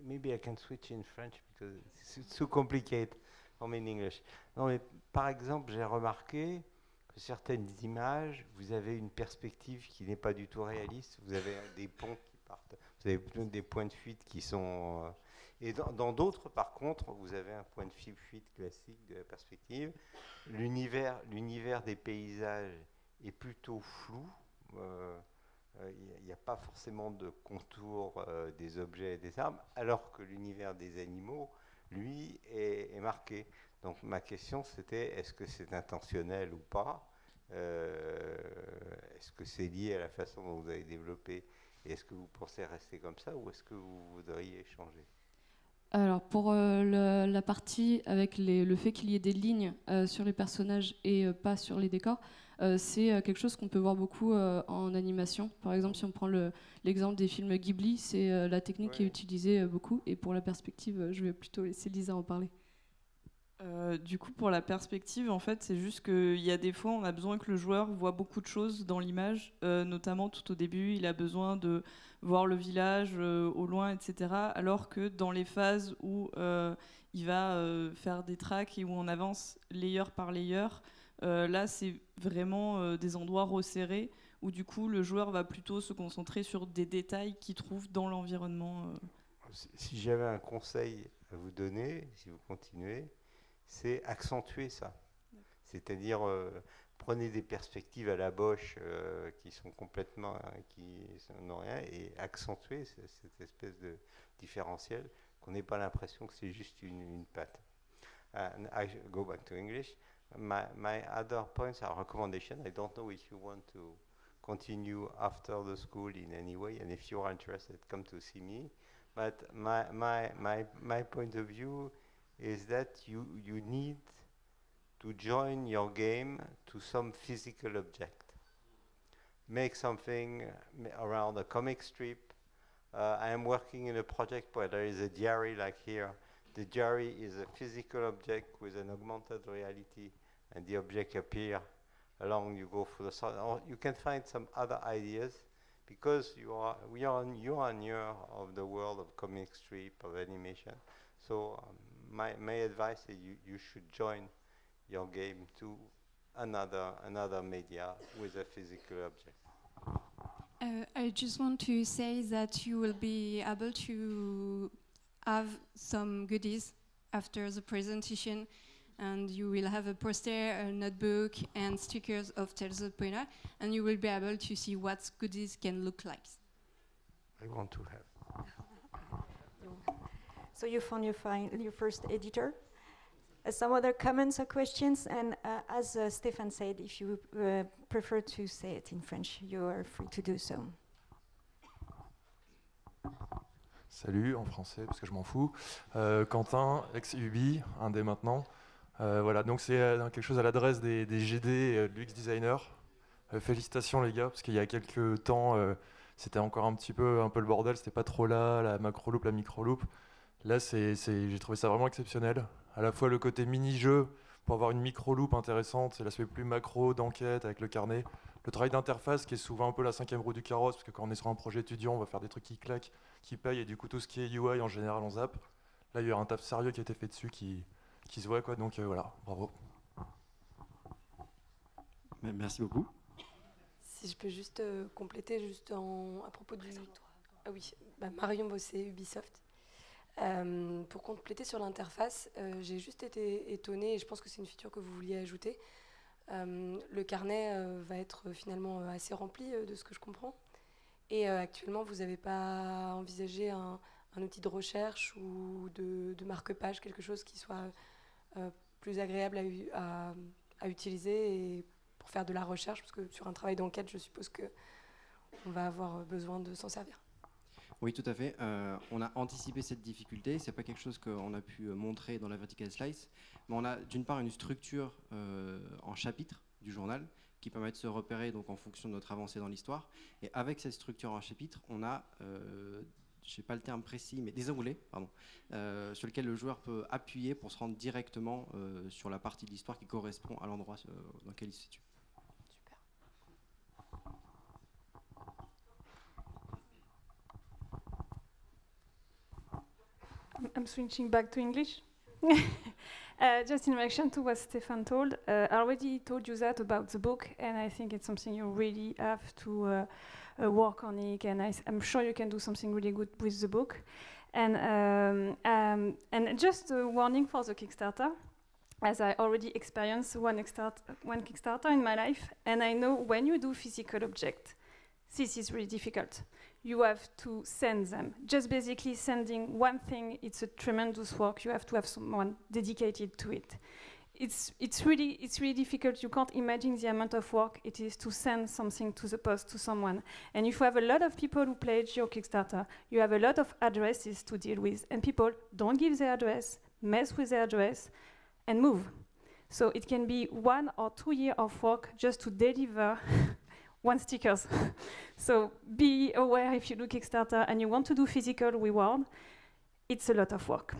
Maybe I can switch in French because it's too complicated for me in English. Non, mais par exemple, j'ai remarqué que certaines images, vous avez une perspective qui n'est pas du tout réaliste. Vous avez des ponts qui partent, vous avez plutôt des points de fuite qui sont... et dans d'autres, par contre, vous avez un point de fuite classique de la perspective. L'univers des paysages est plutôt flou. Il n'y a pas forcément de contour des objets et des arbres, alors que l'univers des animaux, lui, est marqué. Donc ma question c'était, est-ce que c'est intentionnel ou pas? Est-ce que c'est lié à la façon dont vous avez développé? Et est-ce que vous pensez rester comme ça, ou est-ce que vous voudriez changer? Alors pour la partie avec le fait qu'il y ait des lignes sur les personnages et pas sur les décors, c'est quelque chose qu'on peut voir beaucoup en animation. Par exemple, si on prend l'exemple des films Ghibli, c'est la technique qui est utilisée beaucoup. Et pour la perspective, je vais plutôt laisser Lisa en parler. Du coup, pour la perspective, en fait, c'est juste qu'il y a des fois, on a besoin que le joueur voit beaucoup de choses dans l'image, notamment tout au début, il a besoin de voir le village au loin, etc. Alors que dans les phases où il va faire des tracks et où on avance layer par layer, là, c'est vraiment des endroits resserrés où du coup, le joueur va plutôt se concentrer sur des détails qu'il trouve dans l'environnement. Si j'avais un conseil à vous donner, si vous continuez, c'est accentuer ça. C'est-à-dire, prenez des perspectives à la Bosch qui sont complètement, qui n'ont rien, et accentuer cette espèce de différentiel, qu'on n'ait pas l'impression que c'est juste une patte. I go back to English. My other points are recommendation. I don't know if you want to continue after the school in any way, and if you are interested, come to see me. But my point of view is that you need to join your game to some physical object. make something around a comic strip. I am working in a project where there is a diary like here. The diary is a physical object with an augmented reality, and the object appear along, you go through the sun. Or you can find some other ideas, because we are in year on year of the world of comic strip, of animation. So my advice is you should join your game to another media with a physical object. I just want to say that you will be able to have some goodies after the presentation, and you will have a poster, a notebook, and stickers of Tales of Poena, and you will be able to see what goodies can look like. I want to have. So you found your first editor. Some other comments or questions? And as Stéphane said, if you prefer to say it in French, you are free to do so. Salut, en français, parce que je m'en fous. Quentin, ex-Ubi, indé maintenant. Voilà, donc c'est quelque chose à l'adresse des GD et de l'UX designer. Félicitations les gars, parce qu'il y a quelques temps, c'était encore un peu le bordel, c'était pas trop là, la macro-loop, la micro-loop. Là, j'ai trouvé ça vraiment exceptionnel. À la fois le côté mini-jeu, pour avoir une micro-loop intéressante, c'est l'aspect plus macro, d'enquête, avec le carnet. Le travail d'interface qui est souvent un peu la cinquième roue du carrosse, parce que quand on est sur un projet étudiant, on va faire des trucs qui claquent, qui payent, et du coup tout ce qui est UI en général on zappe. Là il y a un taf sérieux qui a été fait dessus qui se voit, quoi, donc voilà, bravo. Merci beaucoup. Si je peux juste compléter à propos du... Ah oui, Marion Bossé, Ubisoft. Pour compléter sur l'interface, j'ai juste été étonnée, et je pense que c'est une feature que vous vouliez ajouter. Le carnet va être finalement assez rempli de ce que je comprends. Et actuellement, vous n'avez pas envisagé un outil de recherche ou de marque-page, quelque chose qui soit plus agréable à utiliser et pour faire de la recherche, parce que sur un travail d'enquête, je suppose qu'on va avoir besoin de s'en servir. Oui, tout à fait. On a anticipé cette difficulté. Ce n'est pas quelque chose qu'on a pu montrer dans la vertical slice. Mais on a d'une part une structure en chapitres du journal qui permet de se repérer donc, en fonction de notre avancée dans l'histoire. Et avec cette structure en chapitres, on a, je n'ai pas le terme précis, mais des onglets sur lesquels le joueur peut appuyer pour se rendre directement sur la partie de l'histoire qui correspond à l'endroit dans lequel il se situe. I'm switching back to English. Just in reaction to what Stéphane told, I already told you that about the book, and I think it's something you really have to work on it, and I'm sure you can do something really good with the book. And just a warning for the Kickstarter, as I already experienced one Kickstarter in my life, and I know when you do physical object, this is really difficult. You have to send them. Just basically sending one thing, it's a tremendous work. You have to have someone dedicated to it. It's really difficult. You can't imagine the amount of work it is to send something to the post to someone. And if you have a lot of people who pledge your Kickstarter, you have a lot of addresses to deal with. And people don't give their address, mess with their address, and move. So it can be 1 or 2 years of work just to deliver one stickers. So be aware if you do Kickstarter and you want to do physical reward, it's a lot of work.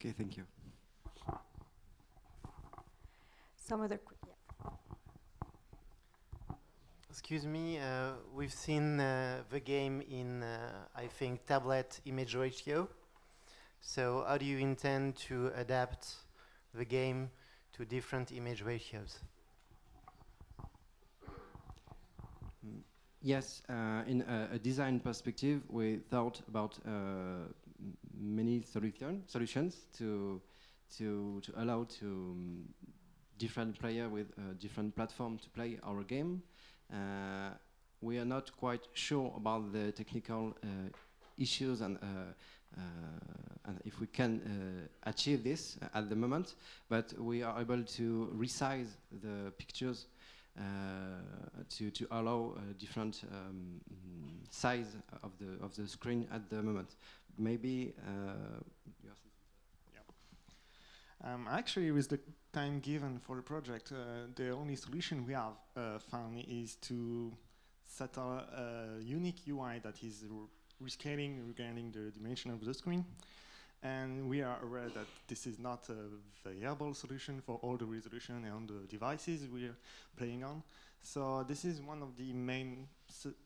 Okay, thank you. Some other Excuse me, we've seen the game in, I think, tablet image ratio. So how do you intend to adapt the game to different image ratios? Yes, in a design perspective, we thought about many solutions to allow to different player with different platform to play our game. We are not quite sure about the technical issues and if we can achieve this at the moment, but we are able to resize the pictures to allow different size of the screen at the moment. Maybe Actually, with the time given for the project, the only solution we have found is to settle a unique UI that is rescaling regarding the dimension of the screen. And we are aware that this is not a viable solution for all the resolution and the devices we are playing on. So this is one of the main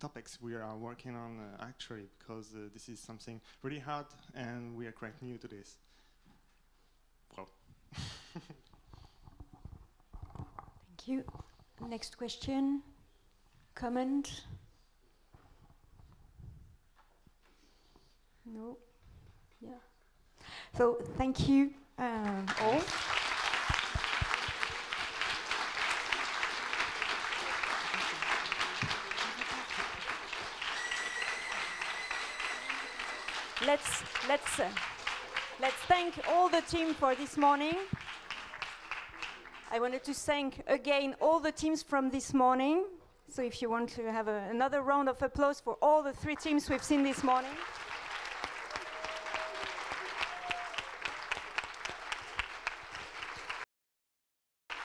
topics we are working on actually, because this is something really hard and we are quite new to this. Well. Thank you. Next question, comment? No? Yeah. So thank you all. Let's thank all the team for this morning. I wanted to thank again all the teams from this morning. So if you want to have another round of applause for all the 3 teams we've seen this morning.